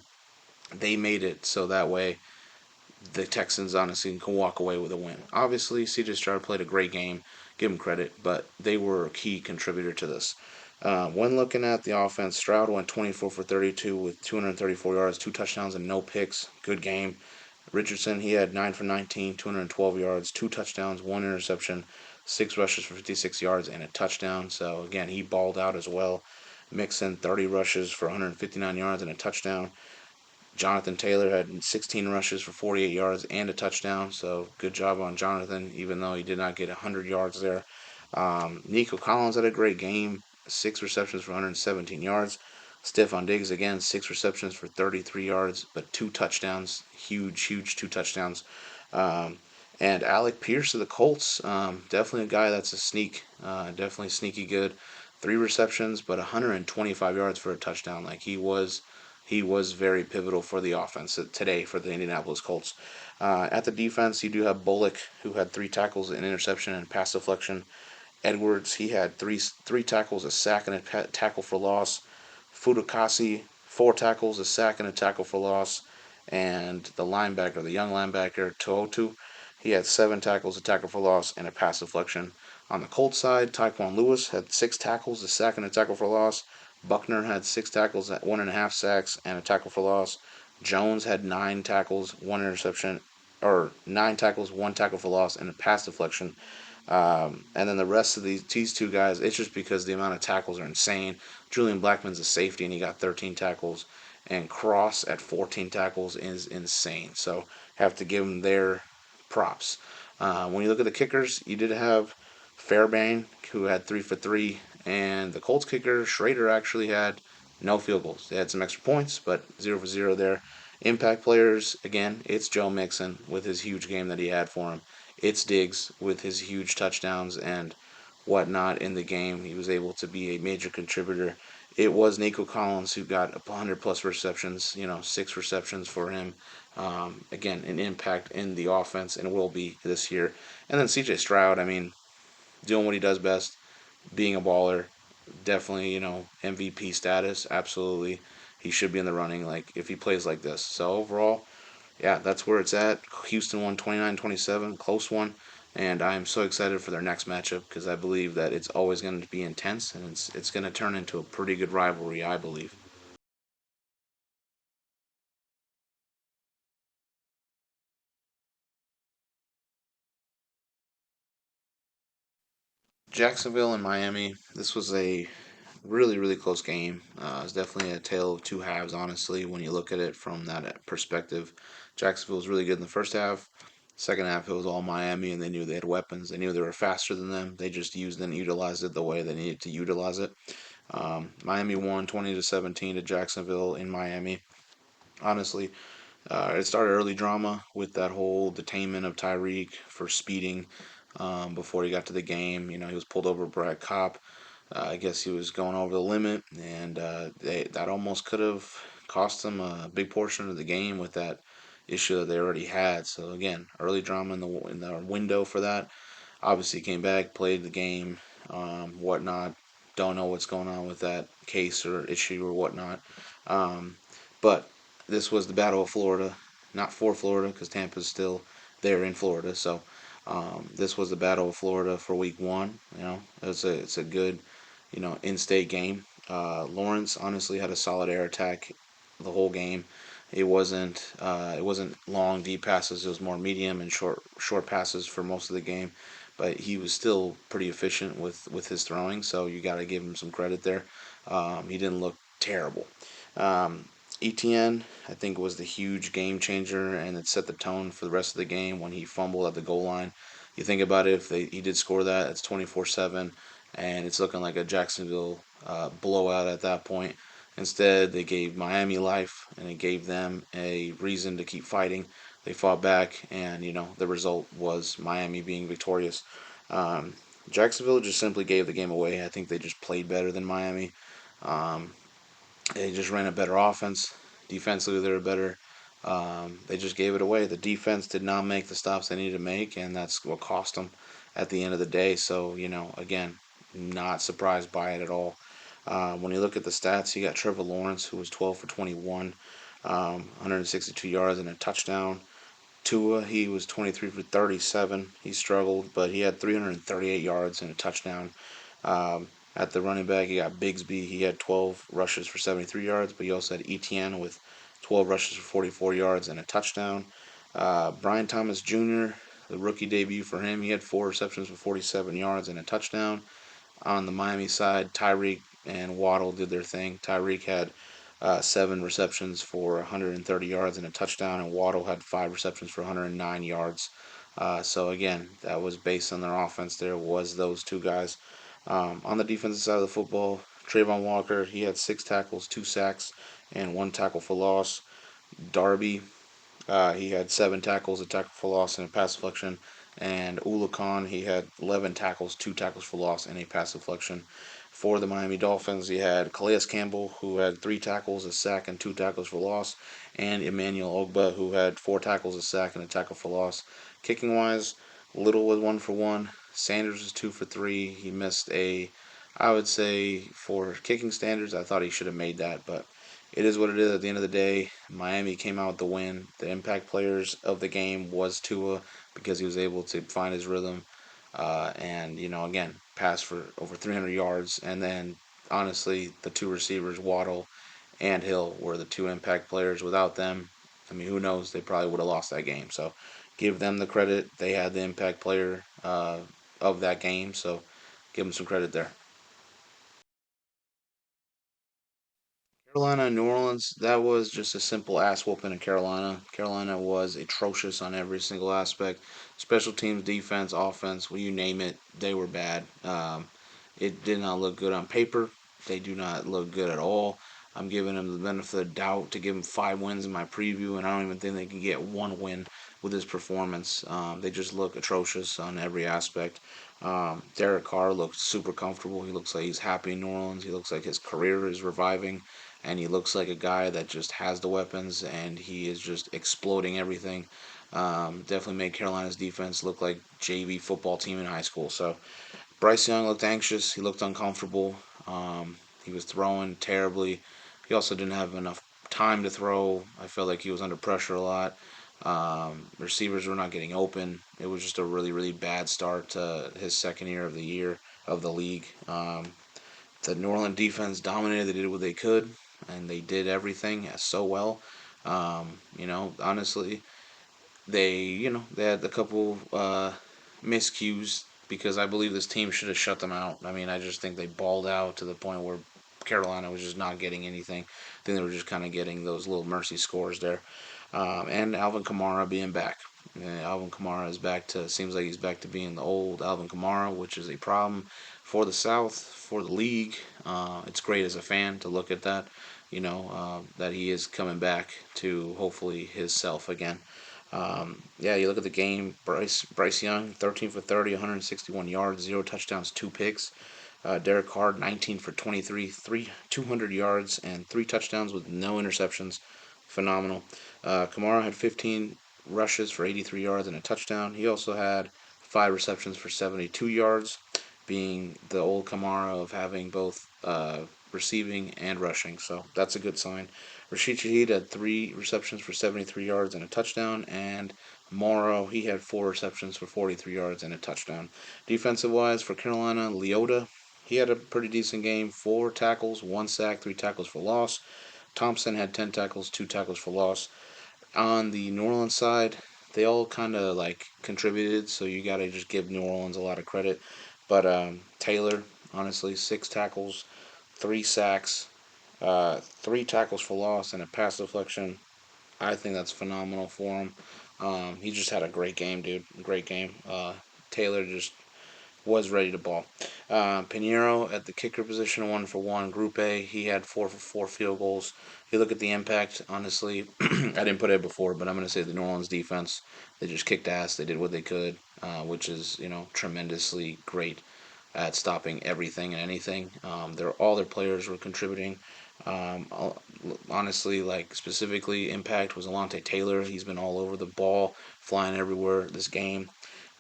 They made it so that way the Texans honestly can walk away with a win. Obviously, CJ Stroud played a great game, give him credit, but they were a key contributor to this. When looking at the offense, Stroud went 24 for 32 with 234 yards, 2 touchdowns, and no picks. Good game. Richardson, he had 9 for 19, 212 yards, 2 touchdowns, 1 interception, 6 rushes for 56 yards, and a touchdown. So, again, he balled out as well. Mixon, 30 rushes for 159 yards and a touchdown. Jonathan Taylor had 16 rushes for 48 yards and a touchdown. So good job on Jonathan, even though he did not get 100 yards there. Nico Collins had a great game, 6 receptions for 117 yards. Stephon Diggs again, 6 receptions for 33 yards, but 2 touchdowns, huge 2 touchdowns. Um, and Alec Pierce of the Colts, definitely a guy that's a definitely sneaky good. three receptions, but 125 yards for a touchdown. Like he was very pivotal for the offense today for the Indianapolis Colts. At the defense, you do have Bullock, who had three tackles, an interception, and pass deflection. Edwards, he had three tackles, a sack, and a tackle for loss. Fudukasi, four tackles, a sack, and a tackle for loss. And the young linebacker, Tootu, he had seven tackles, a tackle for loss, and a pass deflection. On the Colts side, Tyquan Lewis had six tackles, a sack, and a tackle for loss. Buckner had six tackles, one and a half sacks, and a tackle for loss. Jones had nine tackles, one interception, or nine tackles, one tackle for loss, and a pass deflection. And then the rest of these two guys, it's just because the amount of tackles are insane. Julian Blackman's a safety and he got 13 tackles, and Cross at 14 tackles is insane. So have to give them their props. When you look at the kickers, you did have Fairbairn who had 3 for 3, and the Colts kicker Schrader actually had no field goals. They had some extra points, but 0 for 0 there. Impact players, again, it's Joe Mixon with his huge game that he had for him. It's Diggs with his huge touchdowns and whatnot in the game. He was able to be a major contributor. It was Nico Collins who got 100 plus receptions, 6 receptions for him. Again, an impact in the offense and will be this year. And then CJ Stroud, I mean, doing what he does best, being a baller, definitely, MVP status. Absolutely. He should be in the running like if he plays like this. So overall, yeah, that's where it's at. Houston won 29-27, close one, and I am so excited for their next matchup because I believe that it's always going to be intense and it's going to turn into a pretty good rivalry, I believe. Jacksonville and Miami. This was a really, really close game. It's definitely a tale of two halves, honestly, when you look at it from that perspective. Jacksonville was really good in the first half. Second half, it was all Miami, and they knew they had weapons. They knew they were faster than them. They just used and utilized it the way they needed to utilize it. Miami won 20-17 to Jacksonville in Miami. Honestly, it started early drama with that whole detainment of Tyreek for speeding before he got to the game. He was pulled over by a cop. I guess he was going over the limit, and that almost could have cost them a big portion of the game with that issue that they already had. So again, early drama in the window for that. Obviously, came back, played the game, whatnot. Don't know what's going on with that case or issue or whatnot. Um, but this was the Battle of Florida, not for Florida because Tampa's still there in Florida. So this was the Battle of Florida for Week 1. It's a good, in-state game. Lawrence honestly had a solid air attack the whole game. It wasn't long deep passes. It was more medium and short passes for most of the game, but he was still pretty efficient with his throwing. So you got to give him some credit there. He didn't look terrible. Um, ETN, I think, was the huge game changer, and it set the tone for the rest of the game when he fumbled at the goal line. You think about it, if he did score that, it's 24-7, and it's looking like a Jacksonville blowout at that point. Instead, they gave Miami life, and it gave them a reason to keep fighting. They fought back, and the result was Miami being victorious. Um, Jacksonville just simply gave the game away. I think they just played better than Miami. Um, they just ran a better offense. Defensively, they were better. They just gave it away. The defense did not make the stops they needed to make, and that's what cost them at the end of the day. So, again, not surprised by it at all. When you look at the stats, you got Trevor Lawrence, who was 12 for 21, 162 yards and a touchdown. Tua, he was 23 for 37. He struggled, but he had 338 yards and a touchdown. At the running back, you got Bigsby. He had 12 rushes for 73 yards, but you also had Etienne with 12 rushes for 44 yards and a touchdown. Brian Thomas Jr., the rookie debut for him, he had 4 receptions for 47 yards and a touchdown. On the Miami side, Tyreek and Waddle did their thing. Tyreek had 7 receptions for 130 yards and a touchdown, and Waddle had 5 receptions for 109 yards. So again, that was based on their offense. There was those two guys. On the defensive side of the football, Trayvon Walker, he had 6 tackles, 2 sacks, and 1 tackle for loss. Darby, he had 7 tackles, a tackle for loss, and a pass deflection. And Ula Khan, he had 11 tackles, 2 tackles for loss, and a pass deflection. For the Miami Dolphins, you had Calais Campbell, who had 3 tackles, a sack, and 2 tackles for loss, and Emmanuel Ogba, who had 4 tackles, a sack, and a tackle for loss. Kicking wise, Little was 1 for 1. Sanders was 2 for 3. He missed I would say, for kicking standards, I thought he should have made that, but it is what it is. At the end of the day, Miami came out with the win. The impact players of the game was Tua because he was able to find his rhythm and again, pass for over 300 yards. And then, honestly, the two receivers, Waddle and Hill, were the two impact players. Without them, I mean, who knows? They probably would have lost that game. So, give them the credit. They had the impact player of that game. So, give them some credit there. Carolina and New Orleans, that was just a simple ass whooping in Carolina. Carolina was atrocious on every single aspect. Special teams, defense, offense, well, you name it, they were bad. It did not look good on paper. They do not look good at all. I'm giving them the benefit of the doubt to give them 5 wins in my preview, and I don't even think they can get 1 win with this performance. They just look atrocious on every aspect. Derek Carr looks super comfortable. He looks like he's happy in New Orleans. He looks like his career is reviving, and he looks like a guy that just has the weapons, and he is just exploding everything. Definitely made Carolina's defense look like JV football team in high school. So Bryce Young looked anxious. He looked uncomfortable. He was throwing terribly. He also didn't have enough time to throw. I felt like he was under pressure a lot. Receivers were not getting open. It was just a really, really bad start to his second year of the league. The New Orleans defense dominated. They did what they could, and they did everything so well. Honestly, they had a couple miscues because I believe this team should have shut them out. I mean, I just think they balled out to the point where Carolina was just not getting anything. I think they were just kind of getting those little mercy scores there. And Alvin Kamara being back. Alvin Kamara is back to, seems like he's back to being the old Alvin Kamara, which is a problem for the South, for the league. It's great as a fan to look at that, that he is coming back to hopefully his self again. Yeah, you look at the game. Bryce Young, 13 for 30, 161 yards, 0 touchdowns, 2 picks. Derek Carr, 19 for 23, 200 yards and 3 touchdowns with no interceptions. Phenomenal. Kamara had 15 rushes for 83 yards and a touchdown. He also had 5 receptions for 72 yards, being the old Kamara of having both receiving and rushing. So that's a good sign. Rashid Shaheed had 3 receptions for 73 yards and a touchdown, and Morrow, he had 4 receptions for 43 yards and a touchdown. Defensive wise for Carolina, Leota, he had a pretty decent game. 4 tackles, 1 sack, 3 tackles for loss. Thompson had 10 tackles, 2 tackles for loss. On the New Orleans side, they all kind of like contributed, so you got to just give New Orleans a lot of credit. But Taylor, honestly, 6 tackles, 3 sacks, 3 tackles for loss, and a pass deflection. I think that's phenomenal for him. He just had a great game, dude. Great game. Taylor just was ready to ball. Pinheiro at the kicker position, 1 for 1. Group A, he had 4 for 4 field goals. If you look at the impact, honestly, I didn't put it before, but I'm going to say the New Orleans defense, they just kicked ass. They did what they could, which is, tremendously great at stopping everything and anything. All their players were contributing. Um, Honestly, like specifically, impact was Alontae Taylor. He's been all over the ball, flying everywhere this game.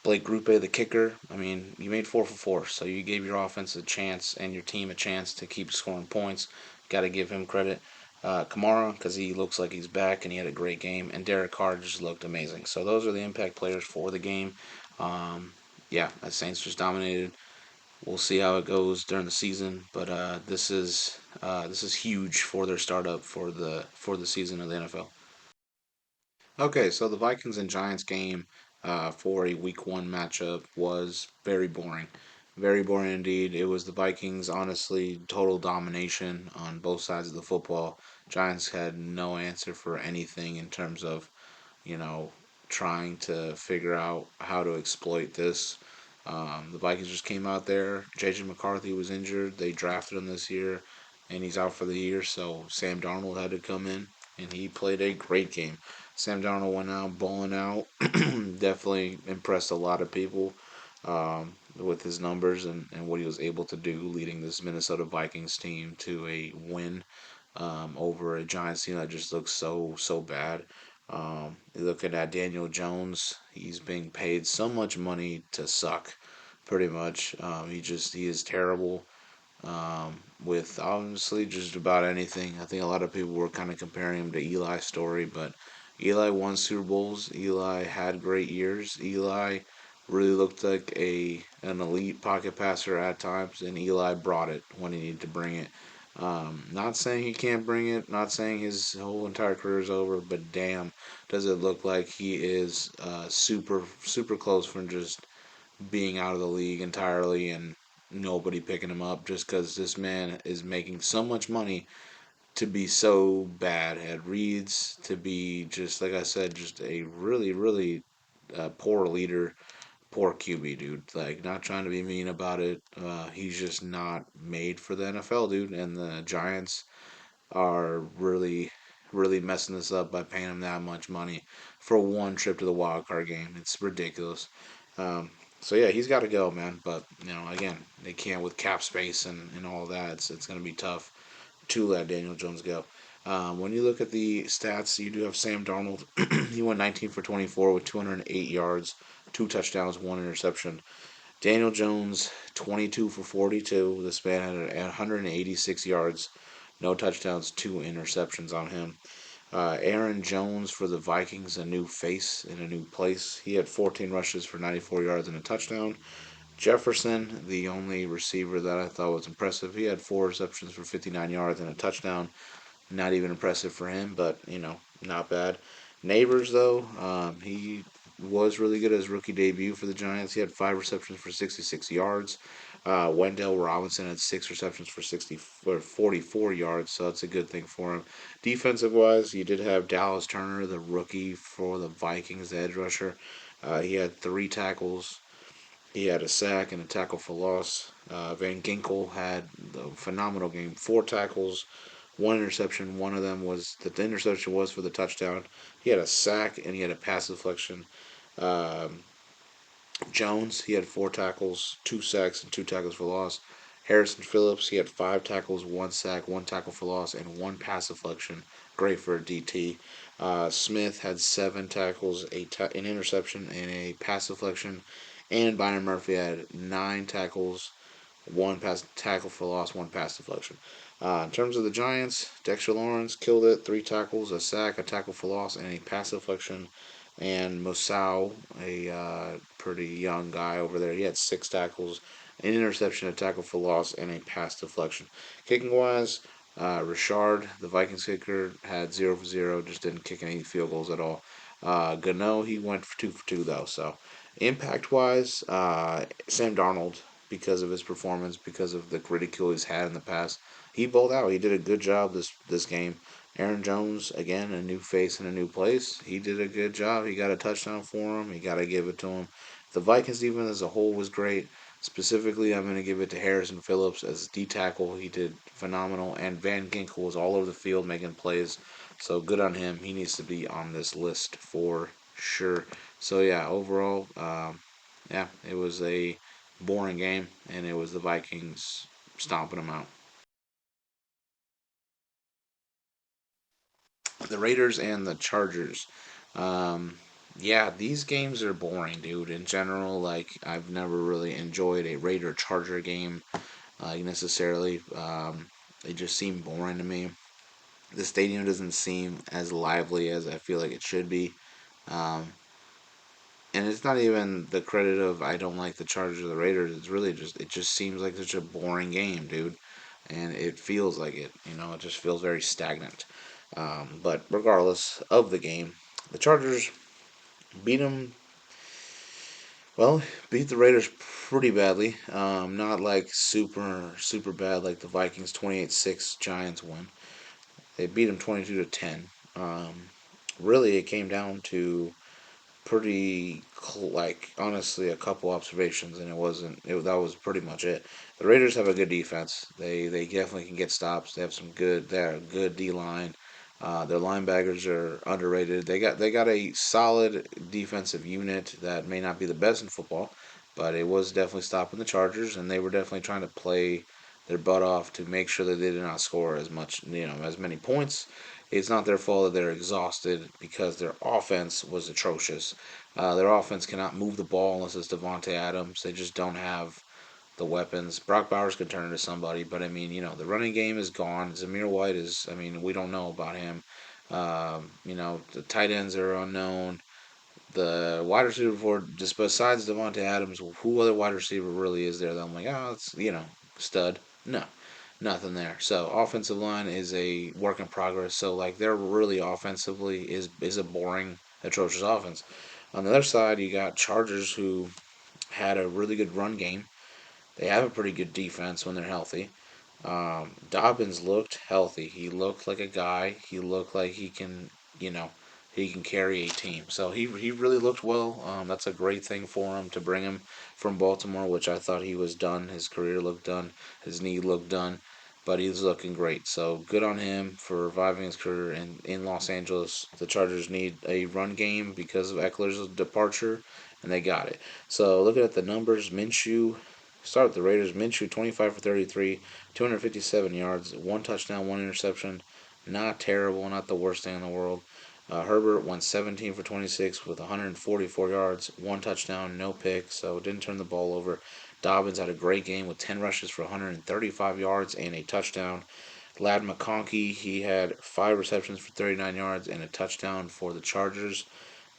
Blake Grupe, the kicker. I mean, you made 4 for 4, so you gave your offense a chance and your team a chance to keep scoring points. Got to give him credit. Kamara, because he looks like he's back and he had a great game, and Derek Carr just looked amazing. So those are the impact players for the game. Um, yeah, the Saints just dominated. We'll see how it goes during the season, but this is huge for their startup for the season of the NFL. Okay, so the Vikings and Giants game for a Week 1 matchup was very boring. Very boring indeed. It was the Vikings, honestly, total domination on both sides of the football. Giants had no answer for anything in terms of, you know, trying to figure out how to exploit this. The Vikings just came out there. JJ McCarthy was injured. They drafted him this year, and he's out for the year. So Sam Darnold had to come in, and he played a great game. Sam Darnold went out balling out. Definitely impressed a lot of people. with his numbers and what he was able to do, leading this Minnesota Vikings team to a win over a Giants team that just looks so bad. You look at that Daniel Jones; he's being paid so much money to suck, pretty much. He is terrible with honestly just about anything. I think a lot of people were kind of comparing him to Eli's story, but Eli won Super Bowls. Eli had great years. Eli really looked like a an elite pocket passer at times, and Eli brought it when he needed to bring it. Not saying he can't bring it, not saying his whole entire career is over, but damn, does it look like he is super close from just being out of the league entirely and nobody picking him up just because this man is making so much money to be so bad at reads, to be just, like I said, just a really poor leader, poor QB, dude. Like, not trying to be mean about it. He's just not made for the NFL, dude. And the Giants are really messing this up by paying him that much money for one trip to the wild card game. It's ridiculous. Um, so yeah, he's got to go, man. But again, they can't with cap space and all that. It's going to be tough to let Daniel Jones go. When you look at the stats, you do have Sam Darnold. He went 19 for 24 with 208 yards, two touchdowns, one interception. Daniel Jones, 22 for 42. This man had 186 yards, no touchdowns, two interceptions on him. Aaron Jones for the Vikings, a new face in a new place. He had 14 rushes for 94 yards and a touchdown. Jefferson, the only receiver that I thought was impressive, he had four receptions for 59 yards and a touchdown. Not even impressive for him, but not bad. Neighbors though, he was really good at his rookie debut for the Giants. He had five receptions for 66 yards. Wendell Robinson had six receptions for 44 yards, so that's a good thing for him. Defensive wise, you did have Dallas Turner, the rookie for the Vikings, the edge rusher. He had three tackles. He had a sack and a tackle for loss. Van Ginkel had a phenomenal game, four tackles, one interception. One of them was that the interception was for the touchdown. He had a sack and he had a pass deflection. Um, Jones, he had four tackles, two sacks, and two tackles for loss. Harrison Phillips, he had five tackles, one sack, one tackle for loss, and one pass deflection. Great for a DT. Smith had seven tackles, an interception, and a pass deflection. And Byron Murphy had nine tackles, one pass tackle for loss, one pass deflection. In terms of the Giants, Dexter Lawrence killed it. Three tackles, a sack, a tackle for loss, and a pass deflection. And Mosau, a pretty young guy over there, he had six tackles, an interception, a tackle for loss, and a pass deflection. Kicking wise, Richard, the Vikings kicker, had 0 for 0, just didn't kick any field goals at all. Gano, he went for two though. So impact wise, Sam Darnold, because of his performance, because of the ridicule he's had in the past. He bowled out. He did a good job this game. Aaron Jones, again, a new face in a new place. He did a good job. He got a touchdown for him. You got to give it to him. The Vikings defense as a whole was great. Specifically, I'm going to give it to Harrison Phillips as D tackle. He did phenomenal. And Van Ginkel was all over the field making plays. So good on him. He needs to be on this list for sure. So yeah, overall, yeah, it was a boring game, and it was the Vikings stomping them out. The Raiders and the Chargers. Yeah, these games are boring, dude. In general, like I've never really enjoyed a Raider Charger game necessarily. They just seem boring to me. The stadium doesn't seem as lively as I feel like it should be. Um, and it's not even the credit of I don't like the Chargers or the Raiders. It's really just it just seems like such a boring game, dude. And it feels like it. It just feels very stagnant. But regardless of the game, the Chargers beat them. Well, beat the Raiders pretty badly. Not like super bad like the Vikings 28-6 Giants win. They beat them 22-10. Really, it came down to like honestly a couple observations and that was pretty much it. The Raiders have a good defense. They definitely can get stops. They're a good D line. Their linebackers are underrated. They got a solid defensive unit that may not be the best in football, but it was definitely stopping the Chargers, and they were definitely trying to play their butt off to make sure that they did not score as much, as many points. It's not their fault that they're exhausted because their offense was atrocious. Their offense cannot move the ball unless it's Devontae Adams. They just don't have the weapons. Brock Bowers could turn into somebody, but I mean, the running game is gone. Zamir White is, I mean, we don't know about him. The tight ends are unknown. The wide receiver for just besides Devontae Adams, who other wide receiver really is there that I'm like, oh, it's stud. No, nothing there. So offensive line is a work in progress. So like they're really offensively is a boring, atrocious offense. On the other side, you got Chargers who had a really good run game. They have a pretty good defense when they're healthy. Dobbins looked healthy. He looked like a guy. He looked like you know, he can carry a team. So he really looked well. That's a great thing for him to bring him from Baltimore, which I thought he was done. His career looked done. His knee looked done, but he's looking great. So good on him for reviving his career in Los Angeles. The Chargers need a run game because of Eckler's departure, and they got it. So looking at the numbers, Minshew. Start with the Raiders. Minshew 25 for 33, 257 yards, one touchdown, one interception. Not terrible, not the worst thing in the world. Herbert went 17 for 26 with 144 yards, one touchdown, no picks, so didn't turn the ball over. Dobbins had a great game with 10 rushes for 135 yards and a touchdown. Lad McConkey, he had 5 receptions for 39 yards and a touchdown for the Chargers.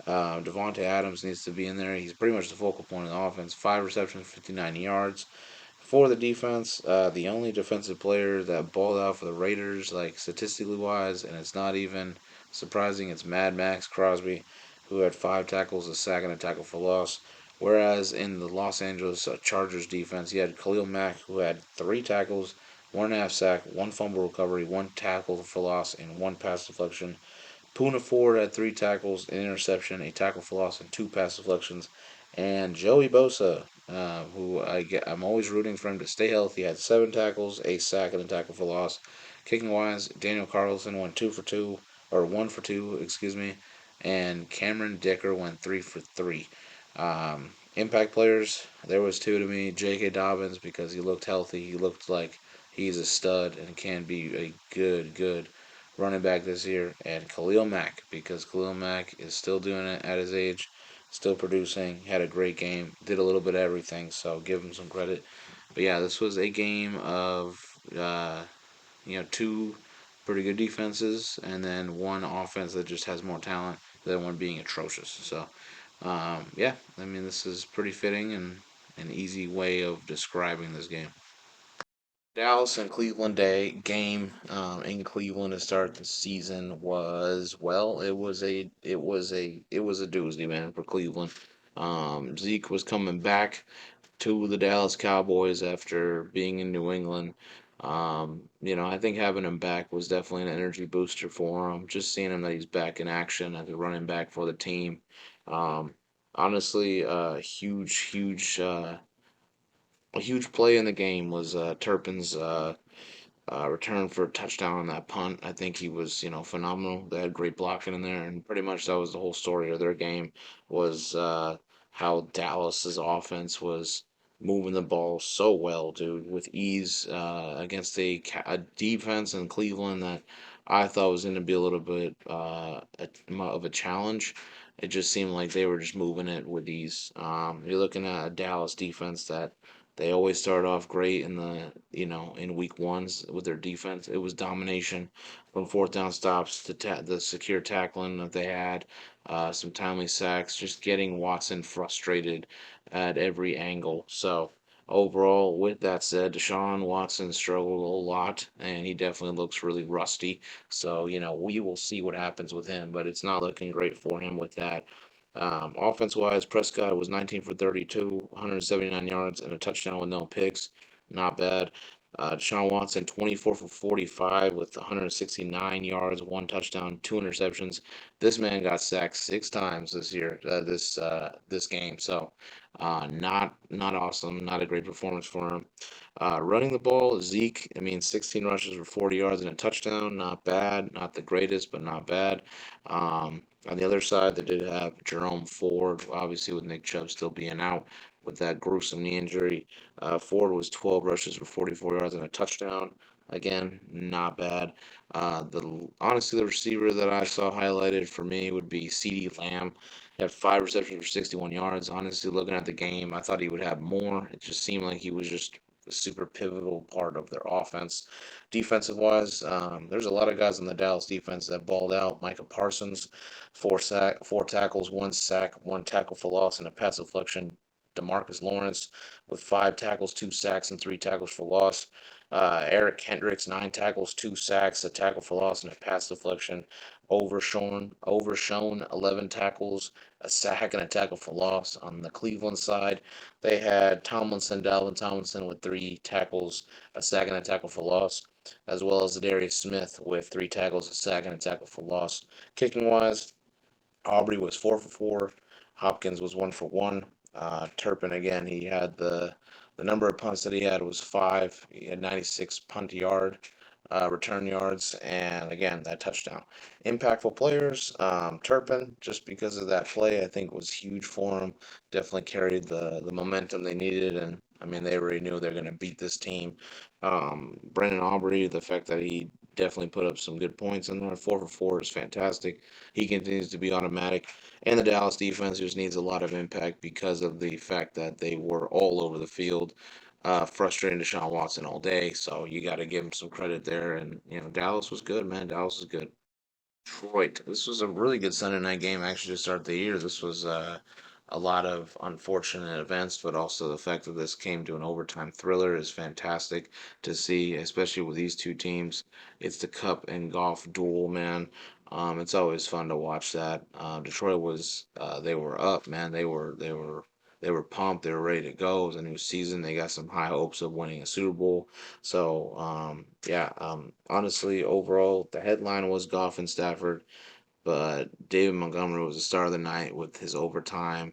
Devontae Adams needs to be in there. He's pretty much the focal point of the offense. 5 receptions, 59 yards. For the defense, the only defensive player that balled out for the Raiders, like statistically wise, and it's not even surprising, it's Mad Max Crosby, who had 5 tackles, a sack, and a tackle for loss. Whereas in the Los Angeles Chargers defense, you had Khalil Mack, who had 3 tackles, 1.5 sack, one fumble recovery, one tackle for loss, and one pass deflection. Poona Ford had 3 tackles, an interception, a tackle for loss, and 2 pass deflections. And Joey Bosa, I'm always rooting for him to stay healthy, had 7 tackles, a sack, and a tackle for loss. Kicking wise, Daniel Carlson went 2 for 2, or 1 for 2, excuse me, and Cameron Dicker went 3 for 3. Impact players, there was two to me. J.K. Dobbins because he looked healthy. He looked like he's a stud and can be a good running back this year, and Khalil Mack because Khalil Mack is still doing it at his age, still producing, had a great game, did a little bit of everything, so give him some credit. But yeah, this was a game of two pretty good defenses and then one offense that just has more talent than one being atrocious. So yeah, I mean this is pretty fitting and an easy way of describing this game. Dallas and Cleveland Day game in Cleveland to start the season was well. It was a doozy, man, for Cleveland. Zeke was coming back to the Dallas Cowboys after being in New England. I think having him back was definitely an energy booster for him. Just seeing him that he's back in action as a running back for the team. Um, Honestly, a huge play in the game was Turpin's return for a touchdown on that punt. I think he was, phenomenal. They had great blocking in there, and pretty much that was the whole story of their game was how Dallas's offense was moving the ball so well, dude, with ease against a defense in Cleveland that I thought was going to be a little bit of a challenge. It just seemed like they were just moving it with ease. You're looking at a Dallas defense that they always start off great in week ones with their defense. It was domination from fourth down stops to the secure tackling that they had, some timely sacks, just getting Watson frustrated at every angle. So overall, with that said, Deshaun Watson struggled a lot, and he definitely looks really rusty. So we will see what happens with him, but it's not looking great for him with that. Offense wise, Prescott was 19 for 32, 179 yards, and a touchdown with no picks. Not bad. Deshaun Watson, 24 for 45 with 169 yards, one touchdown, 2 interceptions. This man got sacked 6 times this year, this game. So, not awesome. Not a great performance for him. Running the ball, Zeke. I mean, 16 rushes for 40 yards and a touchdown. Not bad. Not the greatest, but not bad. On the other side, they did have Jerome Ford, obviously with Nick Chubb still being out, with that gruesome knee injury. Ford was 12 rushes for 44 yards and a touchdown. Again, not bad. Honestly, the receiver that I saw highlighted for me would be CeeDee Lamb. He had 5 receptions for 61 yards. Honestly, looking at the game, I thought he would have more. It just seemed like he was just a super pivotal part of their offense. Defensive wise, there's a lot of guys in the Dallas defense that balled out. Micah Parsons, 4 tackles, 1 sack, 1 tackle for loss, and a pass deflection. Demarcus Lawrence with 5 tackles, 2 sacks, and 3 tackles for loss. Eric Kendricks, 9 tackles, 2 sacks, a tackle for loss, and a pass deflection. Overshone, 11 tackles, a sack, and a tackle for loss. On the Cleveland side, they had Dalvin Tomlinson with 3 tackles, a sack, and a tackle for loss, as well as Darius Smith with 3 tackles, a sack, and a tackle for loss. Kicking wise, Aubrey was 4 for 4. Hopkins was 1 for 1. Turpin again, he had the number of punts that he had was 5. He had 96 return yards, and again that touchdown. Impactful players, Turpin, just because of that play, I think was huge for him. Definitely carried the momentum they needed, and I mean they already knew they're going to beat this team. Brendan Aubrey, the fact that he definitely put up some good points in there, 4 for 4 is fantastic. He continues to be automatic. And the Dallas defense just needs a lot of impact because of the fact that they were all over the field, frustrating Deshaun Watson all day. So you got to give him some credit there. And, Dallas was good, man. Dallas was good. Detroit. This was a really good Sunday night game actually to start the year. This was a lot of unfortunate events, but also the fact that this came to an overtime thriller is fantastic to see, especially with these two teams. It's the Cup and Golf duel, man. It's always fun to watch that. Detroit was they were up, man. They were pumped. They were ready to go. It was a new season. They got some high hopes of winning a Super Bowl. So yeah, honestly, overall, the headline was Goff and Stafford, but David Montgomery was the star of the night with his overtime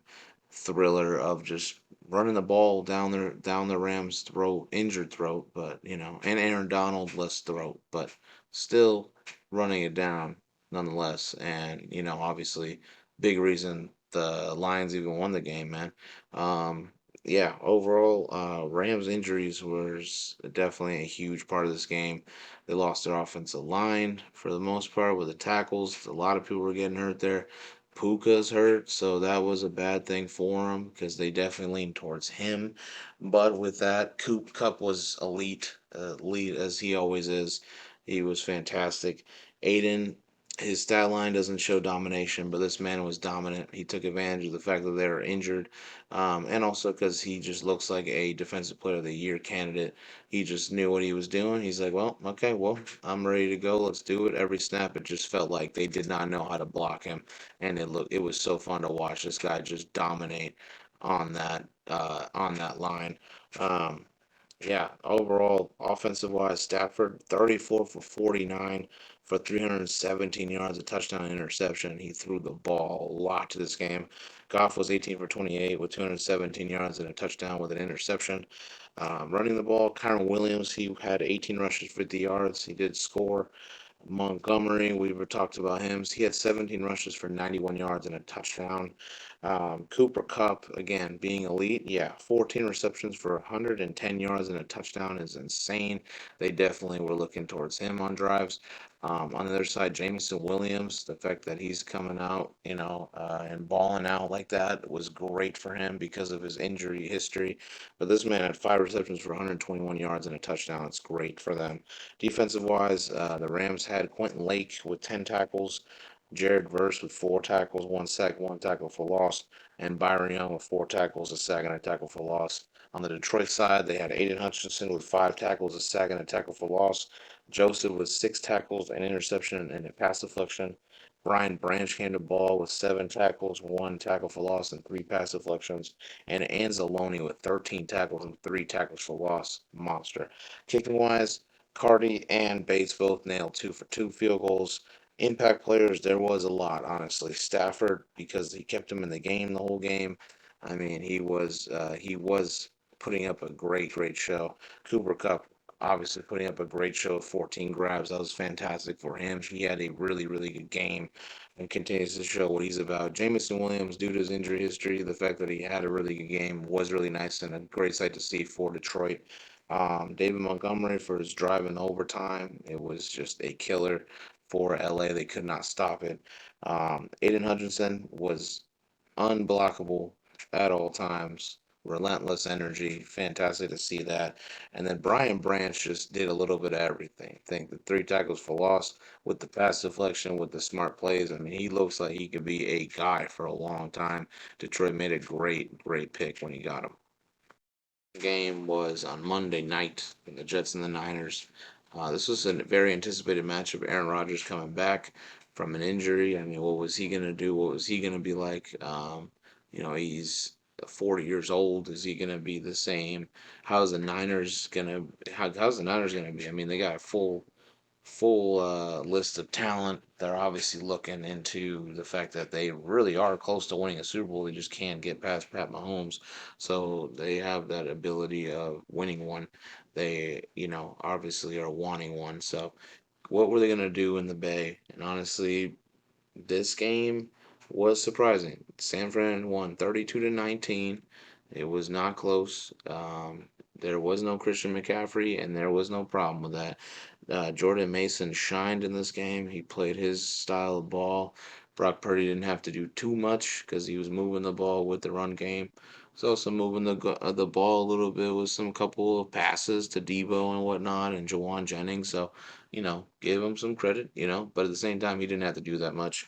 thriller of just running the ball down the Rams' throat, injured throat, but and Aaron Donald less throat, but still running it down nonetheless. And obviously, big reason the Lions even won the game, man. Um, yeah, overall, Rams injuries was definitely a huge part of this game. They lost their offensive line for the most part with the tackles. A lot of people were getting hurt there. Puka's hurt, so that was a bad thing for him because they definitely leaned towards him. But with that, Coop Cup was elite as he always is. He was fantastic. Aiden, his stat line doesn't show domination, but this man was dominant. He took advantage of the fact that they were injured, and also because he just looks like a Defensive Player of the Year candidate. He just knew what he was doing. He's like, well, okay, well, I'm ready to go. Let's do it. Every snap, it just felt like they did not know how to block him, and it was so fun to watch this guy just dominate on that line. Um, yeah, overall, offensive wise, Stafford 34 for 49 for 317 yards, a touchdown and interception. He threw the ball a lot to this game. Goff was 18 for 28 with 217 yards and a touchdown with an interception. Running the ball, Kyron Williams, he had 18 rushes, 50 yards. He did score. Montgomery, we were talked about him. He had 17 rushes for 91 yards and a touchdown. Cooper Cup, again, being elite, yeah, 14 receptions for 110 yards and a touchdown is insane. They definitely were looking towards him on drives. On the other side, Jameson Williams, the fact that he's coming out, and balling out like that was great for him because of his injury history. But this man had 5 receptions for 121 yards and a touchdown. It's great for them. Defensive wise, the Rams had Quentin Lake with 10 tackles, Jared Verse with 4 tackles, 1 sack, 1 tackle for loss, and Byron Young with 4 tackles, a sack, and a tackle for loss. On the Detroit side, they had Aiden Hutchinson with 5 tackles, a sack, and a tackle for loss. Joseph with 6 tackles, an interception, and a pass deflection. Brian Branch came to ball with 7 tackles, 1 tackle for loss, and 3 pass deflections. And Anzalone with 13 tackles and 3 tackles for loss. Monster. Kicking wise, Cardi and Bates both nailed 2 for 2 field goals. Impact players, there was a lot, honestly. Stafford, because he kept him in the game the whole game. I mean, he was putting up a great show. Cooper Cup, obviously putting up a great show of 14 grabs. That was fantastic for him. He had a really, really good game and continues to show what he's about. Jamison Williams, due to his injury history, the fact that he had a really good game was really nice and a great sight to see for Detroit. David Montgomery for his drive in overtime. It was just a killer for LA. They could not stop it. Aiden Hutchinson was unblockable at all times. Relentless energy. Fantastic to see that. And then Brian Branch just did a little bit of everything. I think the three tackles for loss with the pass deflection, with the smart plays. I mean, he looks like he could be a guy for a long time. Detroit made a great, great pick when he got him. Game was on Monday night, the Jets and the Niners. This was a very anticipated matchup. Aaron Rodgers coming back from an injury. I mean, what was he gonna do? What was he gonna be like? He's 40 years old. Is he gonna be the same? How's the Niners gonna? How's the Niners gonna be? I mean, they got a full list of talent. They're obviously looking into the fact that they really are close to winning a Super Bowl. They just can't get past Pat Mahomes. So they have that ability of winning one. They, obviously are wanting one. So what were they going to do in the Bay? And honestly, this game was surprising. San Fran won 32 to 19. It was not close. There was no Christian McCaffrey, and there was no problem with that. Jordan Mason shined in this game. He played his style of ball. Brock Purdy didn't have to do too much because he was moving the ball with the run game. He's also moving the ball a little bit with some couple of passes to Debo and whatnot and Jawan Jennings. So, give him some credit, but at the same time, he didn't have to do that much.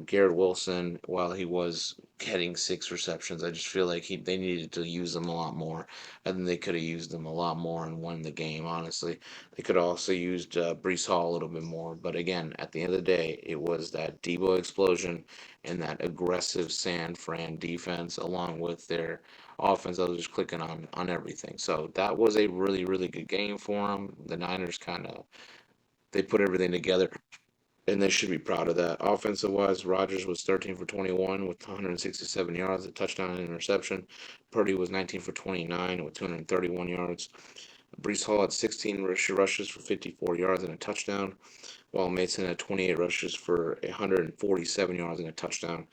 Garrett Wilson, while he was getting 6 receptions, I just feel like they needed to use them a lot more. I think they could have used them a lot more and won the game, honestly. They could have also used Brees Hall a little bit more. But again, at the end of the day, it was that Debo explosion and that aggressive San Fran defense, along with their offense that was just clicking on everything. So that was a really, really good game for them. The Niners kind of they put everything together and they should be proud of that. Offensive wise, Rodgers was 13 for 21 with 167 yards, a touchdown and interception. Purdy was 19 for 29 with 231 yards. Brees Hall had 16 rushes for 54 yards and a touchdown, while Mason had 28 rushes for 147 yards and a touchdown.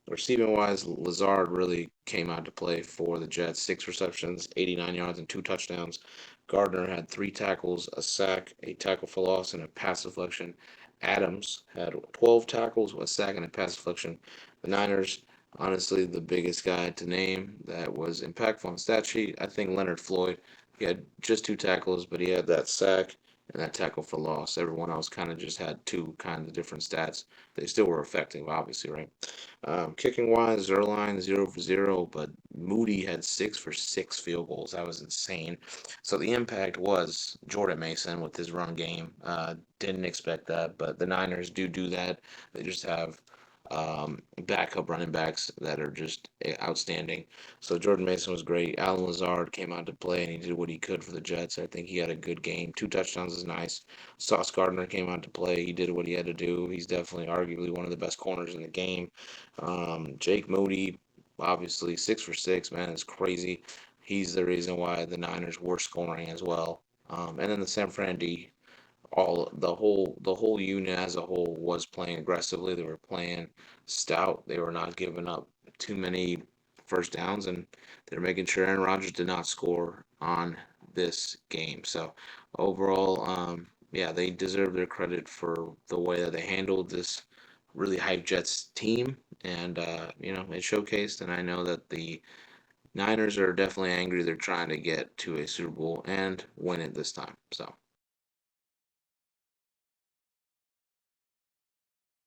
Receiving wise, Lazard really came out to play for the Jets. 6 receptions, 89 yards, and 2 touchdowns. Gardner had 3 tackles, a sack, a tackle for loss, and a pass deflection. Adams had 12 tackles, a sack, and a pass deflection. The Niners, honestly, the biggest guy to name that was impactful on stat sheet, I think Leonard Floyd. He had just 2 tackles, but he had that sack and that tackle for loss. Everyone else kind of just had two kind of different stats. They still were effective, obviously, right? Kicking wise, Zerline 0 for 0, but Moody had 6 for 6 field goals. That was insane. So the impact was Jordan Mason with his run game. Didn't expect that, but the Niners do that. They just have backup running backs that are just outstanding. So Jordan Mason was great. Alan Lazard came out to play and he did what he could for the Jets. I think he had a good game. 2 touchdowns is nice. Sauce Gardner came out to play. He did what he had to do. He's definitely arguably one of the best corners in the game. Jake Moody, obviously 6 for 6, man, it's crazy. He's the reason why the Niners were scoring as well. And then the San Fran D, the whole unit as a whole was playing aggressively. They were playing stout. They were not giving up too many first downs, and they're making sure Aaron Rodgers did not score on this game. So overall, yeah, they deserve their credit for the way that they handled this really hype Jets team, and it showcased. And I know that the Niners are definitely angry. They're trying to get to a Super Bowl and win it this time. So.